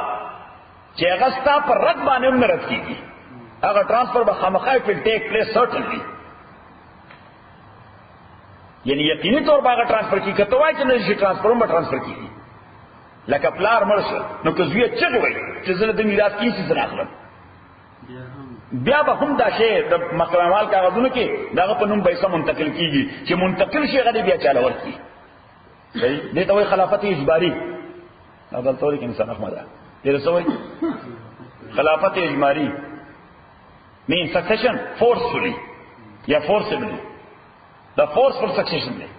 [SPEAKER 1] چې هغه ستا پر رد باندې هم رد کیږي هغه ترانسفر به خامخا will take place certainly یعنی یقیني طور باندې ترانسفر کی کته وای چې نشي ترانسفر هم ترانسفر کیږي لکه پلار مرشه نو که زوی چغ وای چې زله د میراث کیسې زنه اخلم بیا به هم دا شی د مقامال کاغذونو کې داغه په نوم پیسې منتقل کیږي چې منتقل شي غدي بیا چاله ورکی صحیح دې ته وای خلافت اجباری دا د ټول کې انسان احمد دې رسوي خلافت اجباری mean succession forcefully یا forcibly دا forceful succession دی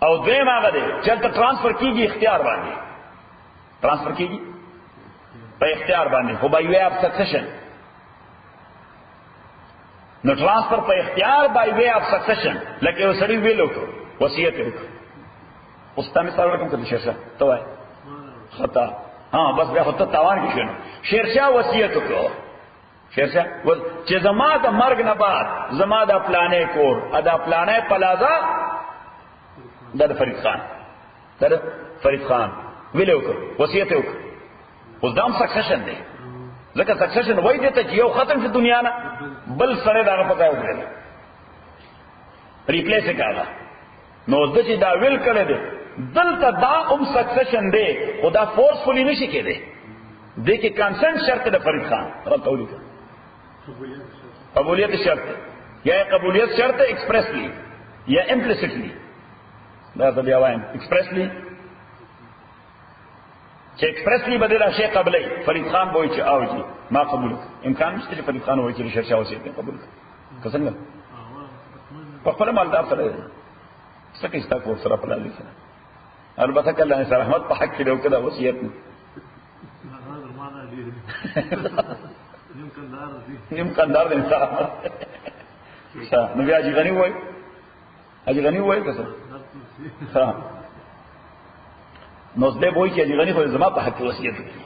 [SPEAKER 1] او دویم هغه دی چې ترانسفر کیږي اختیار باندې ترانسفر کیږي په اختیار باندې خو by way of succession نو ترانسفر په اختیار by way of succession لکه یو سړی ویلو وصیت وکړ اوس تاسو مثال ورکوم کله شیرشاه ته وای خطا بس بیا خطا تاوان کې شنو شیرشاه وصیت وکړ شیرشاه چې زما د مرګ نه بعد زما د پلانې کور ادا پلانې پلازا د فرید خان تر فرید خان ویلو وکړ وصیت وکړ اوس دام سکسیشن دی ځکه سکسیشن وای دی ته یو ختم شي دنیا نه بل سره دا پکای وکړي ریپلیس کړه نو د چې دا ویل کړه دی دلته دا سکسیشن دی خدا فورسفلی نشي کېده دې کې کنسنت شرط د فرید خان راته ولیکه قبولیت شرط یا قبولیت شرط ایکسپریسلی یا امپلیسیٹلی دا ته بیا وایم ایکسپریسلی چې ایکسپریسلی بده دا شی قبلې فرید خان وایي چې اوجي ما قبول امکان نشته چې فرید خان وایي چې شرشا وصیت قبول څنګه په خپل مالدار سره څه استا کو سره په لاله سره البته کله نه رحمت په حق کې وکړه وصیت نیم کندار دې انصاف نو بیا اجي غني وای اجي غني وای کسه ها نو دې وای چې اجي غني خو زما په حق وصیت وکړي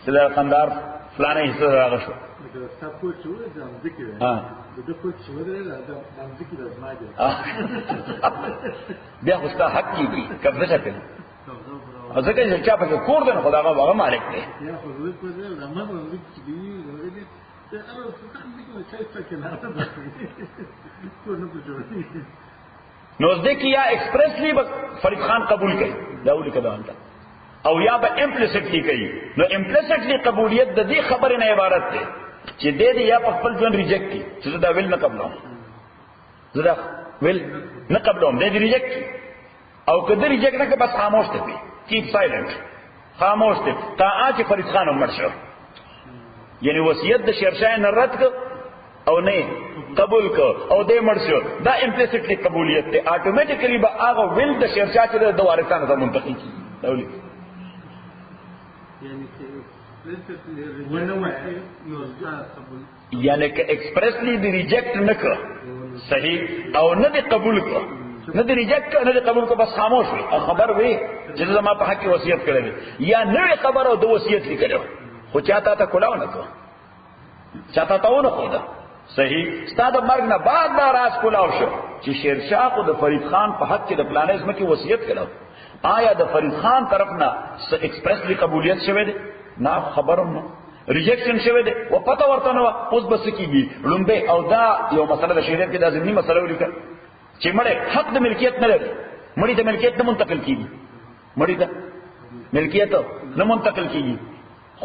[SPEAKER 1] سلا کندار فلانه حصہ راغشو تاسو چې وې د ذکر ها د کو چې وې د ذکر ازماجه بیا خو ستا حق کیږي کبه څه کوي ځکه چې چا په کور دن خدای هغه مالک دی یا خو زه په دې زمانه باندې چې دی ته هغه څه کوي چې څه کوي نو ځکه یا ایکسپریسلی فرید خان قبول کړي دا ولي کده انت او یا به امپلیسیټلی کوي نو امپلیسیټلی قبولیت د دې خبرې نه عبارت ده چې دې یا په خپل ځان ریجیکټ کی چې دا ویل نه قبلوم زدا ویل نه قبلوم دې ریجیکټ او کله ریجیکټ نه که بس خاموش ته keep silent خاموش ته تا اچ فرید خان عمر شو یعنی وصیت د شیرشاه نه رد او نه قبول کو او دې مړ شو دا امپلیسیټلی قبولیت ته اتوماتیکلی به هغه ویل د شیرشاه چې د وارثانو ته منتقل کی دولي یعنی که ایکسپریسلی دی ریجیکٹ نه کو صحیح او نه دی قبول کو نه دی ریجیکٹ نه دی قبول کو بس خاموش وي خبر وي چې زما په حق وصیت کړی یا نه خبر او د وصیت لیکلو خو چاته تا کولاو نه کو چاته تا ونه خو دا صحیح ستاسو مرګ نه بعد دا راز کولاو شو چې شیرشاه خو د فرید خان په حق کې د پلانیزم کې وصیت کړو آیا د فرید خان طرف نه ایکسپریسلی قبولیت شوه دی نه خبرم نه ریجیکشن شوه دی او پته ورته نو اوس بس کیږي لومبه او دا یو مسله د شریعت کې د ځینی مسله ولیکل چې مړ حق د ملکیت نه لري مړی د ملکیت نه منتقل کیږي مړی د ملکیت نه منتقل کیږي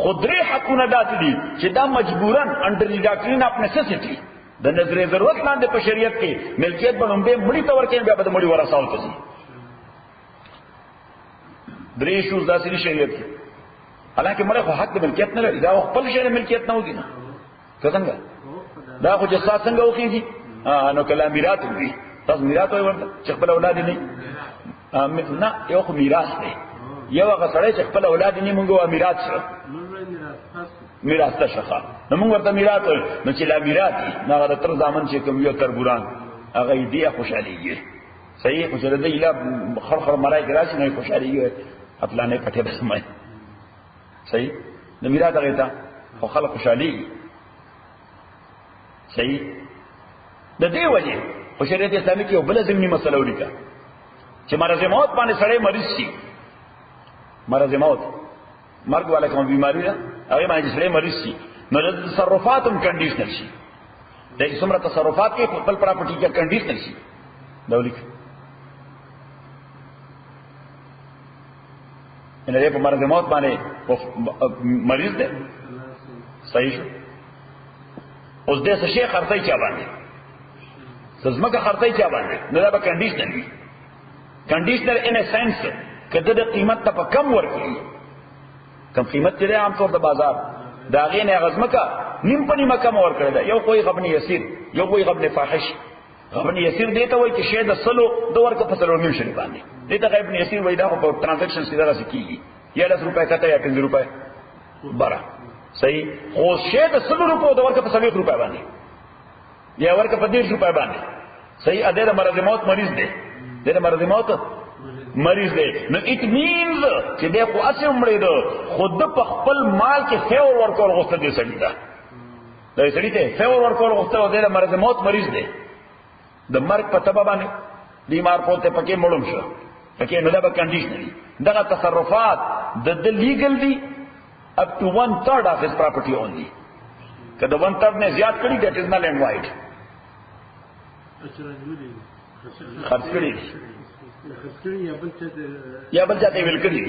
[SPEAKER 1] خودري حقونه داتې دي چې دا مجبورن انډر دی ډاکټرین اف نیسیسټی د نظر ضرورت لاندې په شریعت کې ملکیت باندې مړی تور کې بیا به مړی ورساو کوي درې شوز داسې شریعت کې حالانکه مړی خو حق د ملکیت نه لري دا خپل شی د ملکیت نه وګینه څنګه دا خو جسا څنګه وکړي نو کله میراث وي تاسو میراث وایي ورته چې خپل اولاد نه نه یو خو میراث دی یو هغه سړی چې خپل اولاد نه مونږه میراث شو میراث ته شخه نو موږ ورته میراث نو چې لا میراث نه هغه تر ځامن چې کوم یو تربوران هغه دې خوشاليږي صحیح خوشاله دی لا خر مرای ګراشي نه خوشاليږي خپل نه پټه بسمای صحیح نو میراث هغه ته خو خلک خوشاليږي صحیح د دې وجه خو شریعت اسلامي کې یو بل ضمني مسله ولیکه چې مرض موت باندې سړی مریض شي مرض موت مرګ والا کوم بیماری ده هغه باندې سړی مریض شي نو د تصرفات هم کنډیشنل شي د څومره تصرفات کې خپل پراپرټي کې کنډیشنل شي دا ولیکه ان دې په مرض موت باندې مریض ده صحیح شو اوس دې څه شي خرڅي چا باندې زمکه خرڅي چا باندې نه دا به کنډیشنل وي کنډیشنل ان ا سنس کده د قیمت ته په کم ورکړي کم قیمت چې عام طور د بازار دا غي نه غزمکه نیم په نیمه کم ورکړي دا یو کوئی غبن یسیر یو کوئی غبن فاحش غبن یسیر دیته وای چې شه د سلو د ورکه په سلو نیم شری باندې دیته غبن یسیر وای دا په ترانزیکشن سیده راځي کیږي یا 10 روپے کته یا 15 روپے بارا صحیح خو شه د سلو روپو د ورکه په 20 روپے باندې یا ورکه په 10 روپے باندې صحیح ا دې مرض موت مریض دی دې مرض موت مریض دی نو اټ مینز چې دې خو اسې عمرې ده خود په خپل مال کې فیور ورکول غوښته دي سړي دا سړي ته فیور ورکول غوښته دې مرض موت مریض دی د مرګ په تبه باندې بیمار پوته پکې مړوم شو پکې نو دا به کنډیشنلی دغه تصرفات د لیګل دي up to 1/3 of his property only کله 1/3 نه زیات کړي that is null and void خرڅ کړي یا بل چاته ویل کړي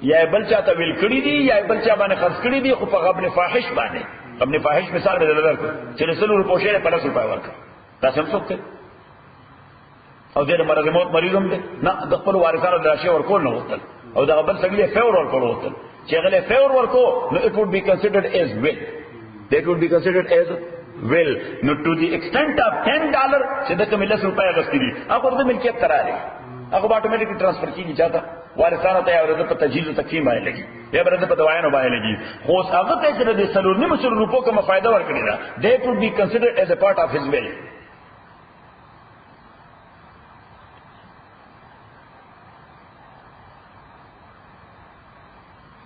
[SPEAKER 1] یا بل چاته ویل کړي دي یا بل چا باندې خرڅ کړي دي خو په غبن فاحش باندې غبن فاحش مثال به درکو چې رسول روپو شه په 50 روپے ورکړه تاسو هم څوک او دې مرض موت مریض هم دي نه د خپل وارثانو د راشي ورکول نه وستل او دا بل څنګه فیور ورکول وستل چې هغه فیور ورکو نو it would be considered as will that would be considered as will no to the extent of $10 چې د کوم 10 روپے غوښتي دي هغه د ملکیت قرارې هغه اتوماتیکلی ټرانسفر کیږي چاته وارثانو ته او د تجهیز او تقسیم باندې لګي یا برته په دوايانو باندې لګي خو هغه ته چې د 3.5 روپو کوم فائدہ ورکړي دا that would be considered as a part of his will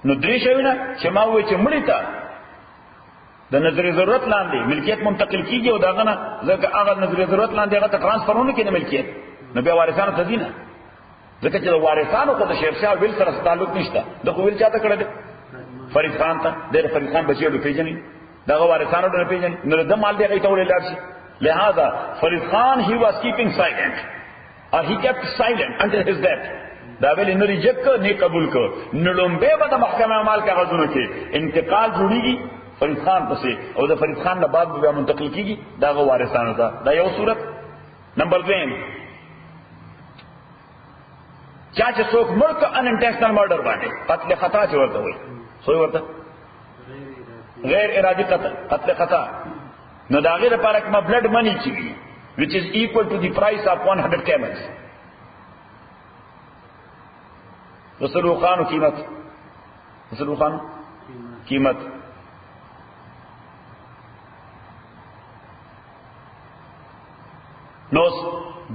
[SPEAKER 1] نو درې شوینه چې ما وې چې مړی تا د نظر ضرورت لاندې ملکیت منتقل کیږي او داغه نه ځکه هغه نظر ضرورت لاندې هغه ته ترانسفرونه کړي ملکیت نو بیا وارثانو ته دینه ځکه چې وارثانو ته د شیرشاه ویل سره تعلق نشته د ویل چاته کړه فرید خان ته د فرید خان بچیو د پیژنې دغه وارثانو د پیژنې نو د مال دی غي ته ولې شي لہذا فرید خان he was keeping silent or he kept silent until his death دا ویل نه ریجکټ نه قبول کو نلومبه به د محکمه اعمال کاغذونو کې انتقال جوړیږي فرید خان پسې او د فرید خان نه بعد به منتقل کیږي دا وارثانو ته دا یو صورت نمبر 2 چا چې څوک مړ ان انټنشنل مرډر باندې قتل خطا چورته وي سوې ورته غیر ارادي قتل خطا نو دا غیر لپاره کوم بلډ منی چي which is equal to the price of 100 camels رسول خان قیمت نو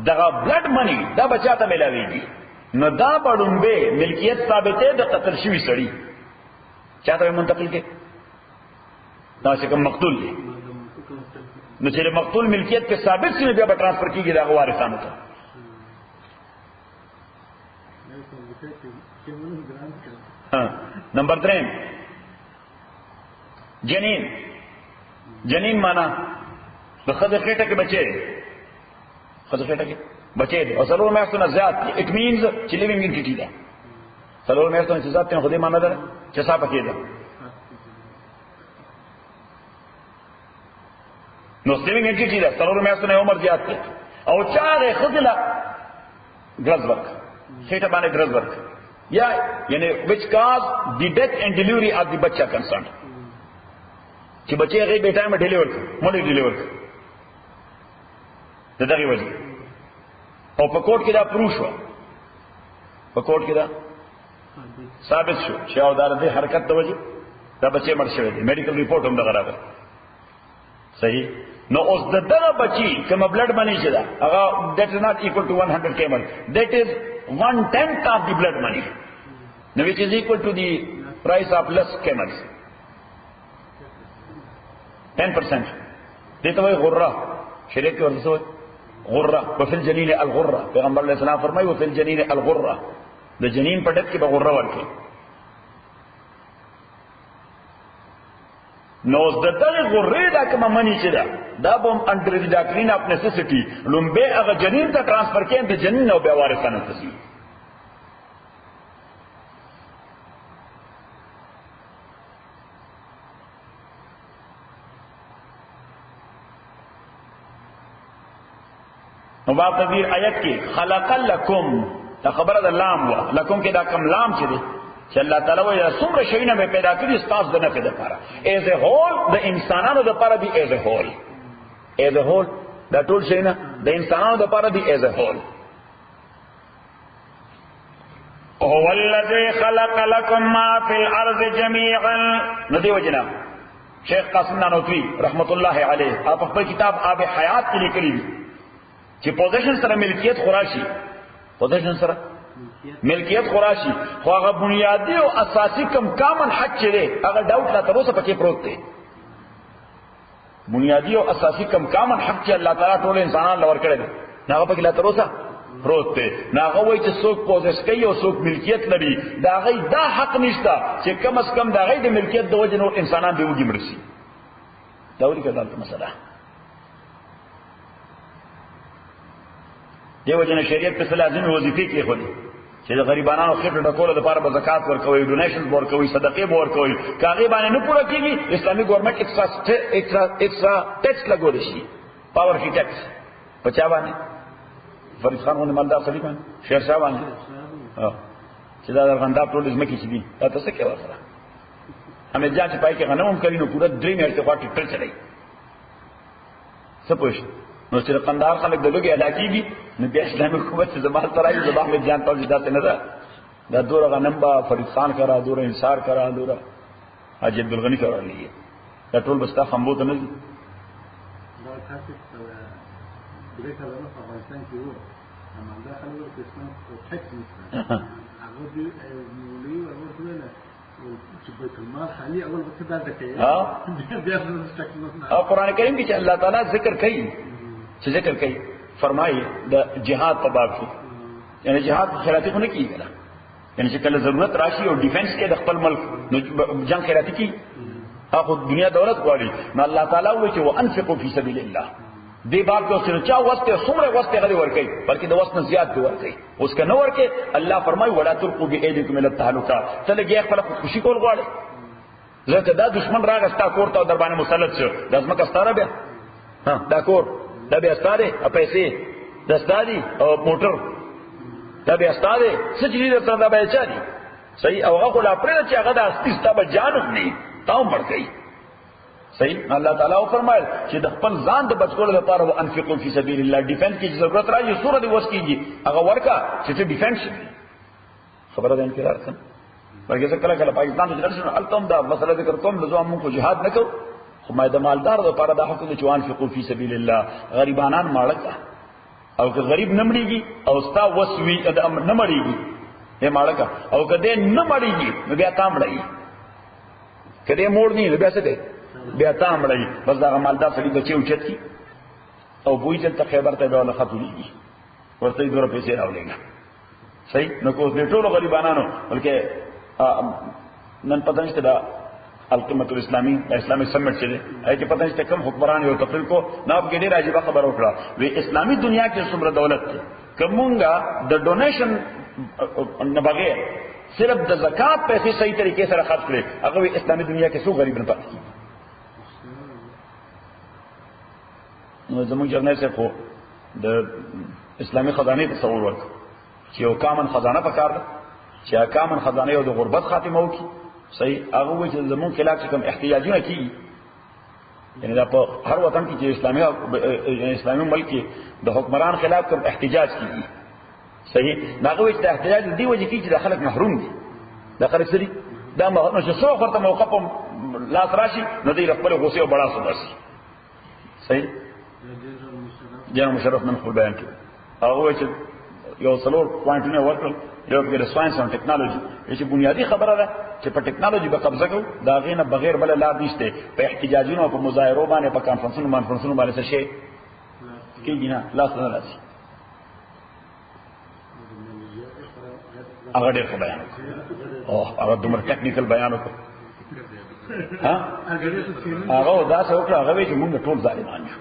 [SPEAKER 1] دغه بلډ منی دا بچاته ملاويږي نو دا پړومبه ملکیت ثابته د قتل شوی سړی چاته منتقل کې دا چې کوم مقتول دی نو چې مقتول ملکیت په ثابت شي بیا به ترانسفر کیږي دا وارثانو ته نمبر 3 جنین معنا د خځه خېټه کې بچي خځه خېټه کې بچي او څلور میاشتونه زیات اټ مینز چې لیوینګ انټیټی ده څلور میاشتونه چې زیات نه خو دې معنا ده چې صاحب کې ده نو لیوینګ انټیټی ده څلور میاشتونه عمر زیات ده او چاره خځله ګرز ورک خېټه باندې ګرز ورک یا یعنی which cause the death and delivery of the بچہ concerned چې بچي هغه به ټایم ډیلیور مړی ډیلیور دغه وجه او په کوټ کې دا پروش و په کوټ کې دا ثابت شو چې او د حرکت د وجه دا بچي مړ شوی دی میډیکل ریپورت هم دغه راغلی صحیح نو اوس دغه بچي کوم بلډ منی چې دا هغه that is not equal to 100 camel that is 1/10 of the blood money now which is equal to the price of less camels 10% دته وای غره شریک ورسوي غره وفي الجنين الغره پیغمبر علیہ السلام فرمایي وفي الجنين الغره د جنین په ډک کې به غره ورکړي نو د دغه غره دا کوم منی چې دا بم انډر دی ډاکټرین اف نیسیسټي لومبه هغه جنین ته ترانسفر کین د جنین نو بیا وارثانه تسی نو باب تدبیر آیت کې خلق لکم دا خبره د لام وا لکم کې دا کم لام چې دی چې الله تعالی وایي څومره شیونه به پیدا کړی ستاسو د نفع لپاره ایز ا هول د انسانانو لپاره دی ایز ا هول دا ټول شیونه د انسانانو لپاره دی ایز ا هول هو الذی خلق لكم ما فی الارض جميعا ندی وجنا شیخ قاسم نانوتوی رحمت الله علیه آپ خپل کتاب آب حیات کې لیکلی چې پوزیشن سره ملکیت خوراشي پوزیشن سره ملکیت خوراشي خو هغه بنیادی او اساسی کم کامن حق چره هغه ډاوټ لا تر اوسه پکې پروت دی بنیادی او اساسی کم کامن حق چې الله تعالی ټول انسانان لور کړی دی هغه پکې لا تر اوسه پروت دی هغه وایي چې څوک پوزیس کوي او څوک ملکیت لري دا غي دا حق نشته چې کم از کم دا غي د ملکیت د وجه نور انسانان دی وګي مرسي دا ورته کله مسله دیو جن شریعت په لازمي وظیفې کې خو دي چې د غریبانو خېټه ډکول لپاره به زکات ورکوي ډونیشن ورکوي صدقې ورکوي کاغي باندې نه پوره کیږي اسلامي ګورنمنت ایکسترا ټیکس لګول شي پاورټي ټیکس پچا باندې فرض خان باندې مالدار سړي باندې شیر صاحب باندې چې دا غندا ټول ځمکې چې دي تاسو کې وسره همې ځان چې پای کې غنموم کوي نو پوره 3 میاشتې خاطر ټل چلای سپوږ نو چې قندار خلک د لوګي ادا کیږي نو بیا اسلامي حکومت چې زمال ترای زبا میں جان پاو جدا نه ده دا دور غنم با فرید خان کرا دور انصار کرا دور حاجی عبدالغنی کرا لیے دا ټول بستا خمبو ته نه دي
[SPEAKER 2] دا خاصه دغه کلمه په افغانستان کې وو همدا خلک په اسلام او ټیکس نشته هغه دی مولوی هغه ټول چې بیت المال خالی اول وخت دا کوي بیا او
[SPEAKER 1] قرآن کریم کې چې الله تعالی ذکر کوي چې ذکر کوي فرمایي د جهاد په باب کې یعنی جهاد خیراتی خو نه کیږي یعنی چې کله ضرورت راشي او ډیفنس کې د خپل ملک جنگ خیراتی کی هغه دنیا دولت غواړي نو الله تعالی وایي چې وانفقوا فی سبیل الله دې باب کې چې چا واسطه څومره واسطه غلي ورکړي بلکې د واسطه زیات دی ورکړي اوس کنه ورکړي الله فرمایي ولا تلقوا بأيديكم الى التهلكه تلګي خپل خوشي کول غواړي زکه دا دشمن راغستا کوړه او در باندې مسلط شو لازم کا ستاره بیا دا کور دا بیا ستاره پیسې د ستادي او موټر دا بیا ستاره سچري د تر دا بیا چاري صحیح او هغه لا پرې چې هغه د استستا به جانب نه تاو مړ کوي صحیح الله تعالی فرمایل چې د خپل ځان د بچکول لپاره وانفقوا فی سبیل الله ډیفنس کی ضرورت راځي سورہ دی وس کیږي هغه ورکا چې ډیفنس خبره ده انکار کړه ورګه کله کله پاکستان ته درشن التم دا مسله ذکر کوم لزوم موږ جهاد نکو خو مې د مالدار لپاره د حق د چوان فقو فی سبیل الله غریبانان مالک او که غریب نمړيږي او ستا وسوي نمړيږي he مالک او کده نمړيږي نو بیا تامړي کده موړ نه بیا څه دی بیا تامړي بس دا مالدار سړي بچي اوچت کی او بوې چې خیبر ته ډول خطولېږي ورته دوره پیسې راولېږي صحیح نو کو دې ټول غریبانو بلکې نن پتہ نشته دا القمت الاسلامی اسلامی سمٹ چلے ہے کہ پتہ نہیں کم حکمران یو تقریر کو ناب کې ډیر عجیب خبر وکړه وی اسلامی دنیا کې څومره دولت دی کومونګه د ډونیشن نه بغیر صرف د زکات پیسې صحیح طریقې سره خرج کړي هغه اسلامی دنیا کې څو غریب نه پاتې نو زموږ جرنل سے خو د اسلامی خزانه تصور ورک چې یو کامن خزانه پکار ده چې کامن خزانه یو د غربت خاتمه وکړي صحیح هغه وایي چې زمون خلاف کوم احتیاجونه کی یعنی دا په هر وطن کې چې اسلامي ملک کې د حکمران خلاف کوم احتجاج کیږي صحیح هغه وایي چې احتجاج دی وجه کې چې د خلک محروم دي دا خلک سری دا نو چې څو ورته موقع په لاس راشي نو دوی خپل غوسه او بڑا سماسي صحیح جنرال مشرف نن خپل بیان کړ هغه چې یو څلور پوینټونه ورکړل یو کې ساينس او ټیکنالوژي چې بنیادی خبره ده چې په ټیکنالوژي به قبضه کوو دا غینه بغیر بل لار نشته په احتجاجونو او په مظاهرو باندې په کانفرنسونو باندې څه شي کېږي نه لاس نه راسي هغه ډېر بیان او هغه دومره ټیکنیکل بیان وکړ ها هغه دا څه وکړه هغه چې موږ ټول ظالمان یو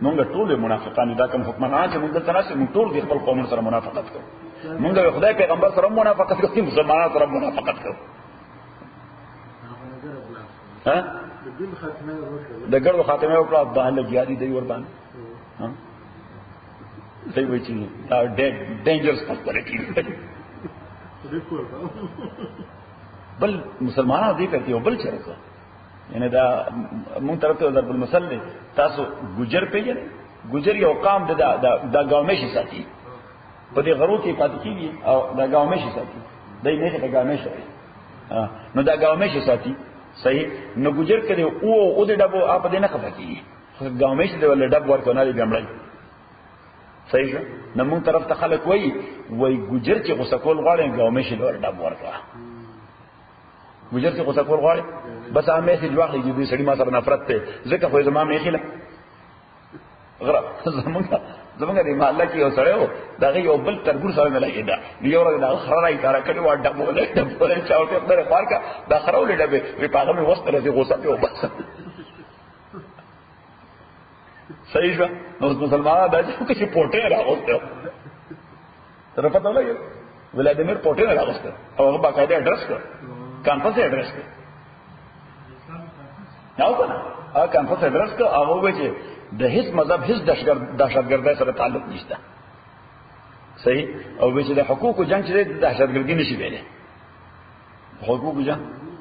[SPEAKER 1] موږ ټول منافقان دا کوم حکمران چې موږ دلته راشي موږ ټول خپل قوم سره منافقت کوو موږ خدای پیغمبر سره منافقت کوو مسلمانانو سره منافقت کوو ها د ګرد خاتمه وکړه د الله جهادي دی ور باندې ها صحیح وایي چې دا ډینجرس پرسپیکټیو بل مسلمانانو دی کوي بل چرته یعنی دا مونږ طرف ته ضرب المثل دی تاسو ګجر پیژنئ ګجر یو قام د گاومشي ساتي په دې غرو کې پاتې کیږي او د گاومشي ساتي دای نه ته گاومشي نو دا گاومشي ساتي صحیح نو ګجر کړي او د ډبو اپ دې نه خپه کیږي گاومشي دی ول ډب ورته نه دی ګمړای صحیح ده نو مونږ طرف ته خلک وای ګجر چې غوسه کول غواړي گاومشي دی ول ډب ورکړه ګجر چې غوسه کول غواړي بس هغه میسج واخلي چې دې سړي ما سره نفرت ته ځکه خو زما نه خېله غره زمونږ د محله کې یو سړی و دغه یو بل تربور سره نه لګي دا یو ورځ دا خره کار کړي و ډبوله چاوټه پر پارکا دا خرهولې ډبه په پاغه مې وسته راځي غوسه په وبس صحیح ده نو مسلمانانو دا چې پورټه راغوسته تر پته لګي ولادمیر پورټه راغوسته او هغه باقاعده اډرس کړ کانفرنس اډرس کړ نو کنه هغه کانفرنس اډرس کړ هغه وایي چې د هیڅ مذهب هیڅ دهشتګردۍ سره تعلق نشته صحیح او وایي چې د حقوقو جنگ چې د دهشتګردۍ نشي ویلې حقوقو جنگ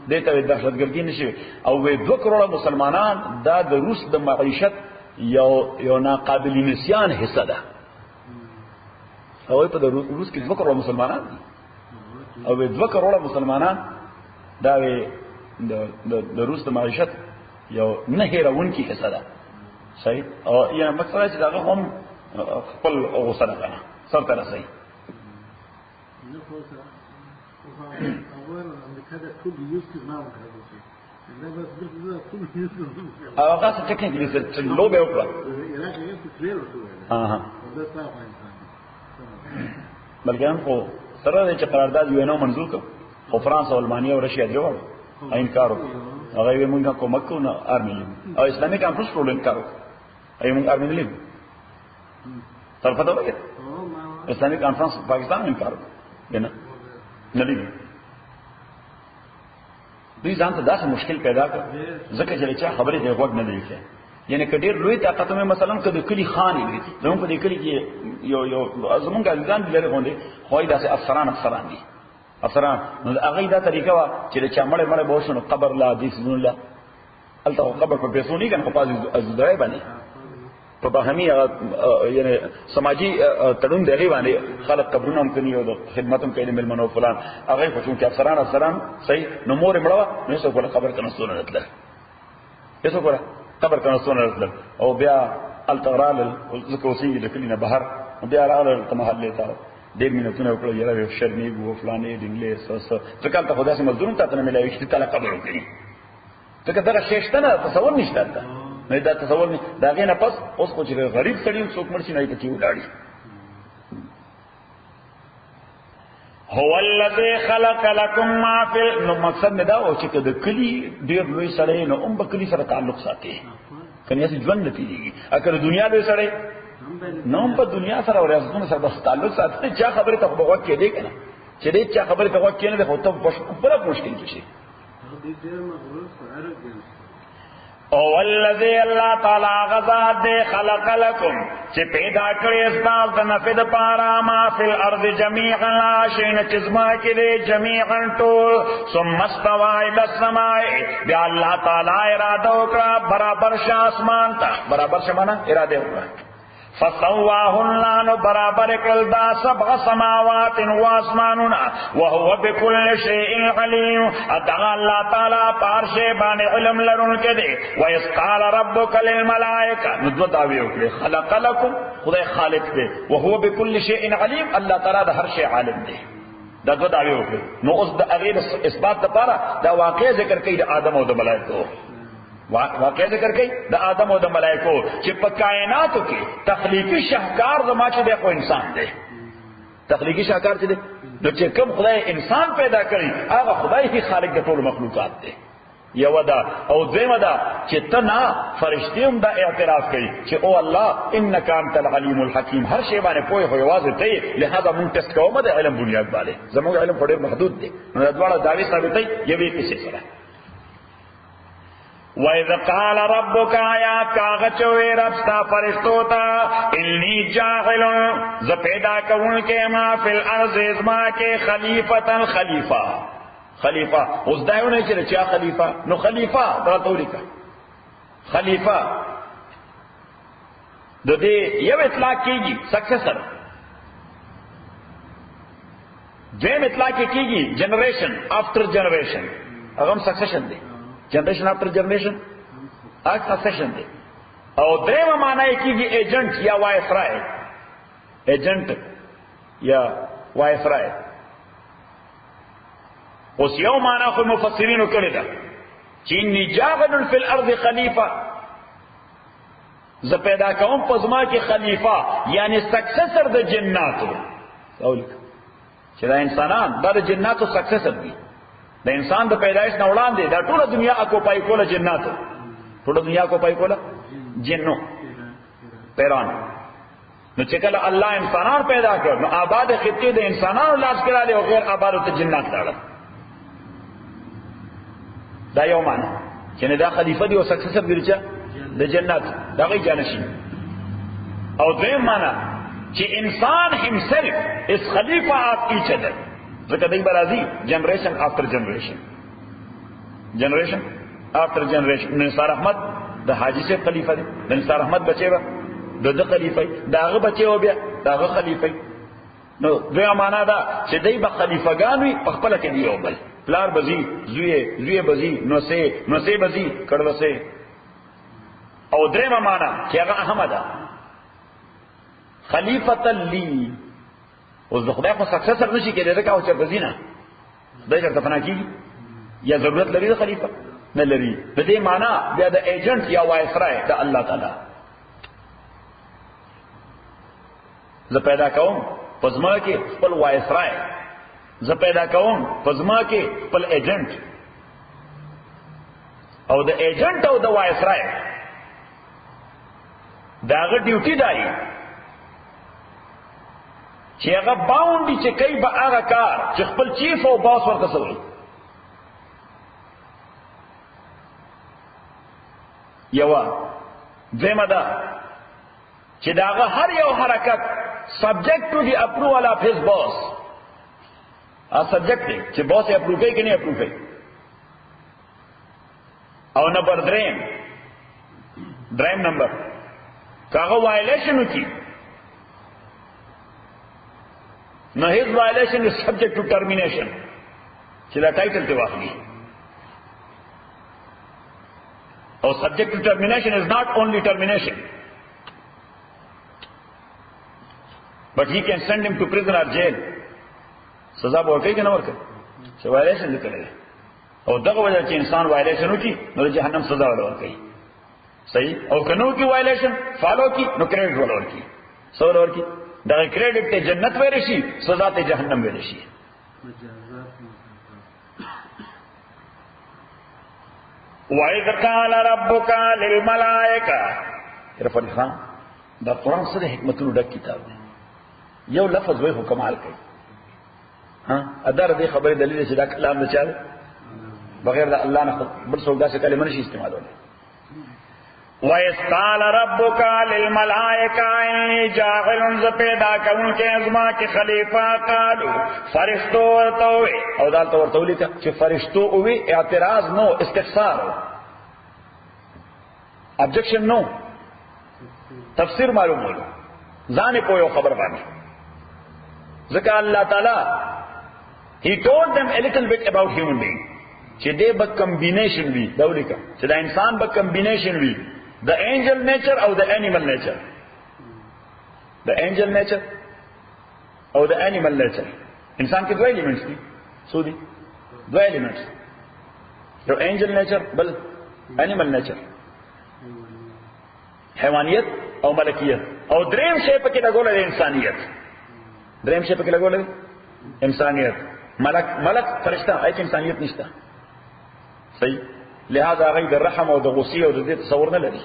[SPEAKER 1] دته د دهشتګردۍ نشي او وایي 2 کروڑه مسلمانان دا د روس د معیشت یو ناقابل نسیان حصہ ده او په روس کې 2 کروڑه مسلمانان دي او 2 کروڑه مسلمانان دا د روس د معیشت یو نه هیرونکي حصہ ده صحیح او یا مطلب چې دا هم خپل غوسه نه کنه سر ته رسي
[SPEAKER 2] نو خو اول امریکا د ټول یوز کې نه وکړي دا بس د ټول یوز
[SPEAKER 1] هغه څه ټیکنیکلی څه لو به وکړه
[SPEAKER 2] علاقه یې څه کړو
[SPEAKER 1] ها
[SPEAKER 2] دا تاسو
[SPEAKER 1] بلکې هم خو سره چې قرارداد یو نو منظور کړ خو فرانس او المانیا او رشیا دی وړ انکار وکړ هغه یې موږ کومک کو نه ارمي او اسلامي کانفرنس ټول انکار وکړ ایمون ارمي نه لیدل تر پته وایي اسلامي کانفرنس پاکستان انکار وکړ نه نه لیدل دوی ځان ته داسې مشکل پیدا کړ ځکه چې چا خبرې دی غوږ نه دی ښه یعنی کډیر لوی طاقت مې مثلا کده کلی خان دی زموږ په دې کلی کې یو زموږ ځان لري غونډه خوای داسې افسران دي افسران نو هغه دا طریقه وا چې چا مړ بوښنو قبر لا دي سن الله الته قبر په پیسو نه کنه په پاز ازدای باندې په بهمي یعنی سماجی تړون دی باندې خلک قبرونه هم کوي او خدمتوم کوي ملمنو فلان هغه په چون کې افسران صحیح نو مور مړوا نو څه کوله قبر کنه سونه راتله څه کوله قبر کنه سونه راتله او بیا التغرال الزکوسی د کلینه بهر بیا راغله ته محله ته ډېر مینتونه وکړو یاره شرمې وو فلانې دنګلې سس ځکه ته خدای سم مزدور ته نه ملایوي چې تعالی قبر وکړي ځکه دا شیشتنه تصور نشته نه دا تصور نه دا غینه پس اوس خو چې غریب سړی څوک مرشي نه پکې ولاړی هو الذی خلق لكم ما فی نو مقصد نه دا او چې د کلی ډېر لوی سړی نو په کلی سره تعلق ساتي کني چې ژوند نه پیږي اگر دنیا لوی سړی نو په دنیا سره او ریاضتونو سره بس تعلق ساتي چې خبره ته بغوت کې دی کنه چې دې چې خبره ته بغوت کې نه ده خو ته په مشکل شي او الذی الله تعالی غزا دے خلق لكم چې پیدا کړی استاد د نفد پارا ما فی الارض جميعا شین چزما کې دې جميعا ټول ثم استوى الى السماء بیا الله تعالی اراده وکړه برابر ش اسمان ته برابر ش معنا اراده وکړه فسواهن نو برابر کل دا سبع سماوات و آسماننا وهو بكل شيء عليم ادعا اللہ تعالی پارشے بان علم لرن کے دے وَإِذْ قَالَ رَبُّكَ لِلْمَلَائِكَةِ ندو دعوی اکلے خلق لکم خدا خالق دے وهو بكل شيء عليم اللہ تعالی دا ہر شے عالم دے دا دو دعوی اکلے نو اس دا اغیر اثبات دا پارا دا واقع ذکر کئی دا آدم و دا ملائکو واقع ذکر کئی دا آدم و دا ملائکو چی پا کائناتو کی تخلیقی شاہکار زما چی دے کو انسان دے تخلیقی شاہکار چی دے نو چی کم خدای انسان پیدا کری آغا خدای ہی خالق دا طول مخلوقات دے یو دا او دویم دا چی تنا فرشتیم دا اعتراف کئی چی او اللہ انکا انت العلیم الحکیم ہر شیبانے پوئی ہوئی واضح تی لہذا من تست کوما دا علم بنیاد بالے زمان علم پڑے محدود دے نو دوارا دعوی ثابت تی یہ کسی سرہ وَإِذْ قَالَ رَبُّكَ آیات کاغچوے ربستا فرشتوتا اِنِّي جَاعِلٌ زپیدا کون کے ما فی الارض ازما کے خلیفتا خلیفہ اس دائیو نہیں چلے چیا خلیفہ نو خلیفہ براتولی کا خلیفہ دو دے یو اطلاق کی گی سکسیسر دیم اطلاق کی گی جنریشن آفٹر جنریشن اغم سکسیشن دے جنریشن آفٹر جنریشن سکسیشن دے اور دریم معنی کی گی ایجنٹ یا وائسرائے ایجنٹ یا وائسرائے اس یو معنی خود مفسرینو کرے دا چینی جاغل فی الارض خلیفہ ز پیدا کون پزما کی خلیفہ یعنی سکسیسر دا جناتو چرا انسانان دا جناتو سکسیسر دی دا انسان دا پیدایش نوڑان دے دا طول دنیا کو پائی کولا جناتو طول دنیا کو پائی کولا جنو پیران نو چکل اللہ انسانان پیدا کر نو آباد خطی دا انسانان لاس کرا لے و غیر آبادو تا جنات دارا دا یو معنی چنی دا خلیفہ دی و سکسیسر گرچا دا جنات دا غی جانشی او دویم معنی چی انسان himself is خلیفہ of each other ذکر دیکھ برازی جنریشن آفٹر جنریشن جنریشن آفٹر جنریشن نثار احمد دا حاجی سے خلیفہ دی دا نثار احمد بچے با دا خلیفہ دا غ بچے ہو بیا دا غ خلیفہ نو دویم معنی دا چی دی با خلیفہ گانوی پخپلہ کے دیو بل پلار بزی زوی بزی نوسے بزی کڑوسے او دریم معنی کہ اگا احمد خلیفتا لی اس خدای کو سکسیسر نشی کہ دے رکا چر بزی نا خدای چر تفنا کی یا ضرورت لری دا خلیفہ نہ لری بدے معنی بیا دا ایجنٹ یا وائسرائے دا اللہ تعالی ز پیدا کون پزما کے پل وائسرائے ز پیدا کون پزما کے پل ایجنٹ او دا ایجنٹ او دا وائسرائے داغ ڈیوٹی داری چی اگا باؤنڈی چی کئی با آغا کار چی خپل چیف او باس ورکا سوئی یوا دیمہ دا چی داغا ہر یو حرکت سبجیکٹ ٹو دی اپروول آف ہز باس سبجیکٹ ہے چی باس اپروو کئی کہ نہیں اپروو کئی او نمبر دریم نمبر کاغا وائلیشن کی نو his violation is subject to termination چلا ٹائٹل تے واقعی اور subject to termination is not only termination but he can send him to prison or jail سزا بورکئی کہ نہ ورکئی چھ وائلیشن نکلے اور دغه وجہ چې انسان وائلیشن وکي نو جهنم سزا ورکئی صحیح او کنو کی وائلیشن فالو کی نو کریڈٹ ولور کی سولور کی دا کریڈٹ تے جنت ویرشی سزا تے جہنم ویرشی وَإِذْ قَالَ رَبُّكَ لِلْمَلَائِكَةِ رفل خان دا قرآن صدر حکمت الڈک کتاب دے یو لفظ وی ہو کمال کئی ہاں ادار دے خبر دلیل سے دا کلام دا چاہے بغیر دا اللہ نے بڑھ سوگا سے کلمہ نشی استعمال ہونے وَإِذْ قَالَ رَبُّكَ لِلْمَلَائِكَةِ إِنِّي جَاعِلٌ پیدا کون کے ازما کے خلیفہ قالو فرشتو ورتوئے او دالتا ورتولی کا چھ فرشتو ہوئی اعتراض نو استفسار آبجیکشن نو تفسیر معلوم ہو ځان په یو خبر باندې ځکه الله تعالی he told them a little bit about human being چې دې به combination وي دا ولیکه چې دا انسان به combination وي the angel nature او the animal nature the angel nature او the animal nature انسان کې دوه elements دي څو دي دوه elements یو angel nature بل animal nature حیوانیت او ملکیت او دریم شی په کې لګول دی انسانیت دریم شی په کې لګول دی انسانیت ملک فرشتہ ایت انسانیت نشته صحیح لہذا غي د رحم او د غصې او د دې تصور نه لري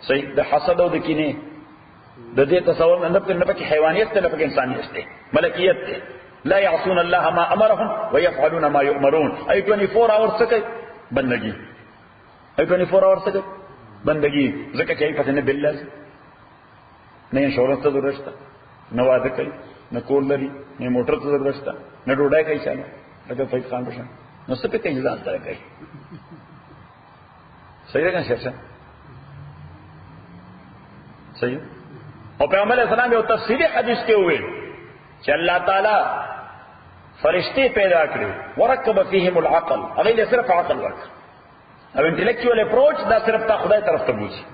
[SPEAKER 1] صحیح د حسد او د کینې د دې تصور نه په حیوانیت ته نه په انسانیت ته ملکیت ته لا يعصون الله ما امرهم ويفعلون ما يؤمرون اي 24 hours څخه بندگی اي 24 hours څخه بندگی ځکه چې پته نه بل لازم نه شهرت ته ضرورت شته نه واده کوي نه کور لري نه موټر ته ضرورت شته نه ډوډۍ کوي چانه لکه فیض خان بشن نو څه په کې ځان سره کوي صحیح ده څنګه صحیح او پیغمبر اسلام یو تفصیلی حدیث کې وویل چې الله تعالی فرشتي پیدا کړو ورکب فيهم العقل هغه له صرف عقل ورک او انټلیکچوال اپروچ دا صرف تا خدای طرف ته بوزي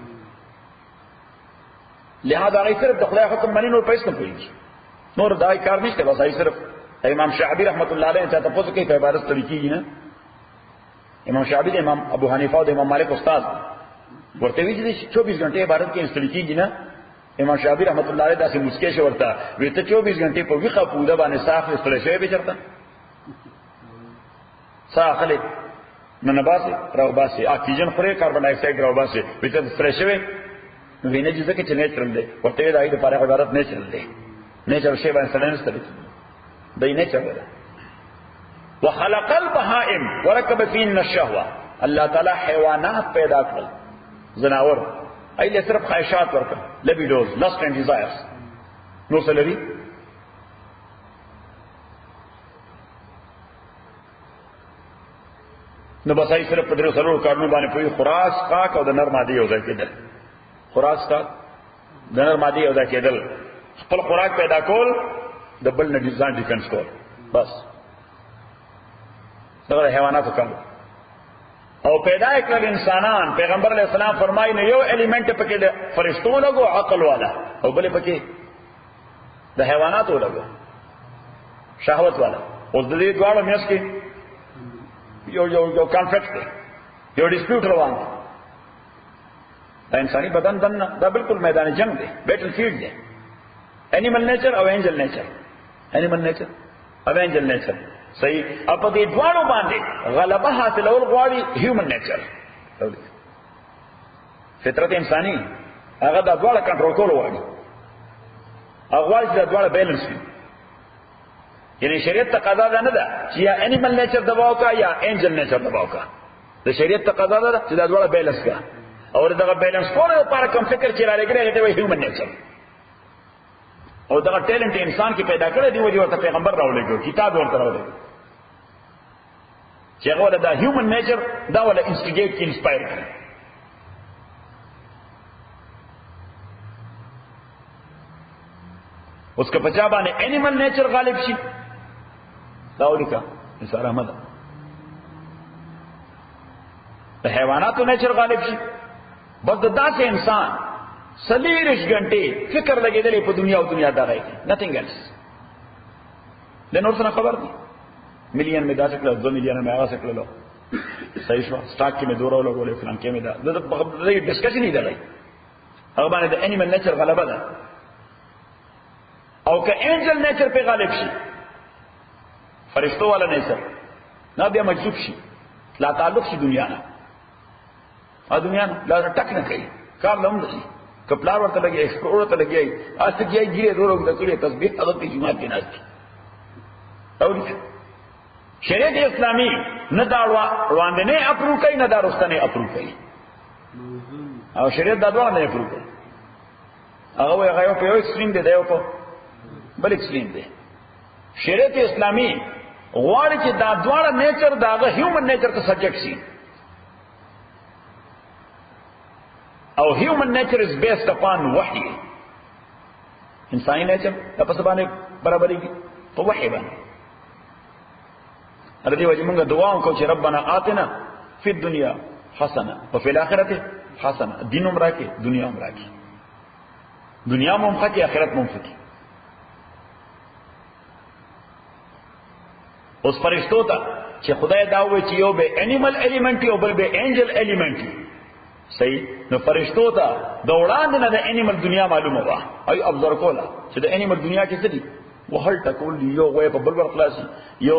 [SPEAKER 1] لہذا هغه صرف د خدای حکم مني نور پیسې نه کوي نور دای کار نشته بس هغه صرف امام شعبی رحمت الله علیه ته تاسو کې په عبارت طریقې نه امام شعبی د امام ابو حنیفه او د امام مالک استاد ورته وی چې 24 غنټه عبارت کې استلیکي نه امام شعبی رحمت الله علیه داسې مسکه شو ورته وی ته 24 غنټه په ویخه پوده باندې صاف استل شوی به چرته ساخله ننباسه راوباسه اکسیجن خوري کاربن ډای اکساید راوباسه وی ته استل شوی وینه چې ځکه چې نیچرل دی ورته دای د پاره عبارت نیچرل دی نیچرل شی باندې سره نستل دی نیچرل وخلق البهائم وركب فينا الشهوه الله تعالی حیوانات پیدا کړل زناور ایله صرف خواہشات ورکړه libidos lust and desires نو سلوی نو بسای صرف په درو سرور کارونو باندې په خوراک پاک او د نر ماده یو ځای کېدل خوراک کا د نر ماده یو ځای کېدل خپل خوراک پیدا کول د بل نه ځان ډیفنس کول بس دا حیواناتو کار او پیدا کړل انسانان پیغمبر علیہ السلام فرمایي نو یو الیمنٹ پکې د فرشتو لګو عقل والا او بل پکې د حیواناتو لګو شهوت والا اوس د دې دواړو میاس کې یو کانفلکټ دی یو ډیسپیوټ روان دی دا انساني بدن دنه دا بالکل میدان جنگ دی بیٹل فیلډ دی انیمل نیچر او انجل نیچر انیمل نیچر او انجل نیچر صحیح اپ دې دواړو باندې غلبه حاصلول غواړي هیومن نیچر فطرت انساني هغه د دواړو کنټرول کول غواړي هغه غواړي چې د دواړو بیلنس وي یعنی شریعت تقاضا ده نه ده چې یا انیمل نیچر دباو کا یا انجل نیچر دباو کا د شریعت تقاضا ده چې د دواړو بیلنس کا اور دغه بیلنس کولو لپاره کوم فکر چې را لګره دی هیومن نیچر او دغه ټیلنټ انسان کې پیدا کړی دی وجه ورته پیغمبر راولېږي کتاب ورته راولېږي چې هغه د هیومن نیچر دا ولا انسټیګیټ کې انسپایر کړي اوس که پچا باندې انیمل نیچر غالب شي دا ولیکا انسان احمد د حیواناتو نیچر غالب شي بس د داسې انسان سلیرش غنټه فکر لګیدلې په دنیا او دنیا دغه نثینګ ایلس د نور څه خبر دي مليون میں دا سکل 2 مليون میں آغا سکل لو صحیح شو سٹاک کی میں دورا لگولے فلان کے میں دا ڈسکشن ہی دا گئی هغه باندې د انیمل نیچر غلبه ده او که انجل نیچر په غالب شي فرشتو والا نیچر نه بیا مجذوب شي لا تعلق شي دنیا نه ا دنیا نه لا ټک نه کوي کار لوم دي کپلار ورته لګي ایکسپلور ته لګي اسه کې ګیره دورو د کړي تسبیح هغه په جمعه کې ناشتي او شریعت اسلامی نه دا وړاندې نه اپروو کوي نه دا رستنه اپروو کوي او شریعت دا دوه نه اپروو کوي هغه یو په یو ایکستریم دی دا یو په بل ایکستریم دی شریعت اسلامی غواړي چې دا دواړه نیچر داغه هیومن نیچر ته سبجیکټ شي او human nature is based upon وحی انساني نیچر پس باندې برابرېږي په وحي باندې. الذي وجه موږ دعا وکړو چې ربنا آتنا فی الدنیا حسنه وفي الاخره حسنه. دین عمره کې دنیا عمره کې دنیا ممخه کې آخرت ممخه کې. اوس فرشتو ته چې خدای دا وایي چې یو به انیمل الیمنٹ او بل به انجل الیمنٹ صحیح. نو فرشتو ته د وړاندې نه د انیمل دنیا معلومه وه ای ابزر کوله چې د انیمل دنیا کې څه دي وهل ټکول دي. یو غوی په بل ور خلاصي، یو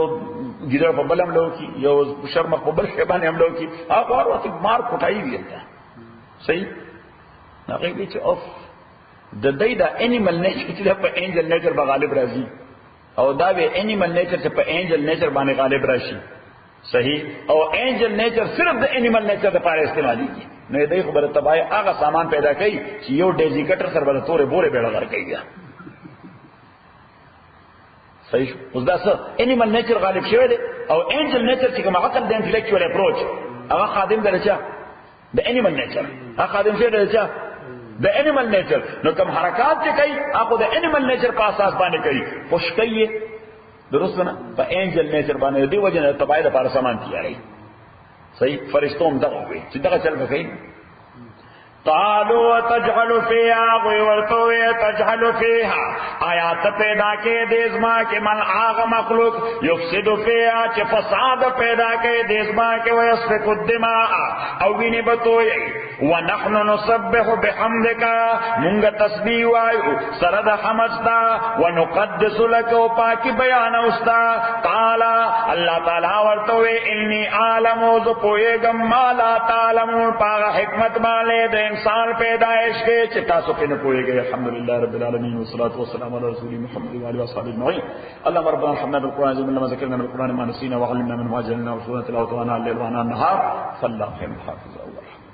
[SPEAKER 1] ګیدړ په بل حمله وکړي، یو شرمخ په بل شی باندې حمله وکړي. هغه هر وخت مار کوټایي وي ته صحیح. هغه دې چې اوف د دې د انیمل نیچر چې په انجل نیچر باندې غالب راځي او دا به انیمل نیچر چې په انجل نیچر باندې غالب راشي صحیح. او انجل نیچر صرف د انیمل نیچر لپاره استعماليږي. نو دې خبره تبای هغه سامان پیدا کوي چې یو ډیزی کټر سره بل تورې بوره بیړه غر کوي صحیح. اوس دا څه انیمل نیچر غالب شوی دی او انجل نیچر چې کوم عقل د انټلیکچوال اپروچ هغه خادم درچا د انیمل نیچر هغه خادم شوی درچا د انیمل نیچر. نو کوم حرکات چې کوي هغه د انیمل نیچر په اساس باندې کوي. خوش کوي درست نه په انجل نیچر باندې دی وجه نه تبای د لپاره سامان تیاری صحیح. فرشتو هم دغه وي چې دغه چل کوي. قالوا تجعل فيها ورتوي تجعل فيها آیات پیدا کې دیزما کې من آغا مخلوق یفسد فيها چې فساد پیدا کې دیزما کې ويسفك الدماء او ویني بتوي ونحن نسبح بحمدك مونږ تسبیح وایو سره د حمد دا ونقدس لك او پاکي بیان اوستا. قال الله تعالی ورته اني عالم ذ پويګم ما لا تعلمون پاغه حکمت باندې د انسان پیدائش کې چې تاسو په نه پويږئ. الحمدلله رب العالمین والصلاه والسلام على رسول محمد وعلى اله وصحبه اجمعين. اللهم ربنا ارحمنا بالقران لما ذكرنا بالقران ما نسينا وعلمنا من ما جهلنا وسورة الاوطان الليل والنهار. صلى الله عليه وسلم.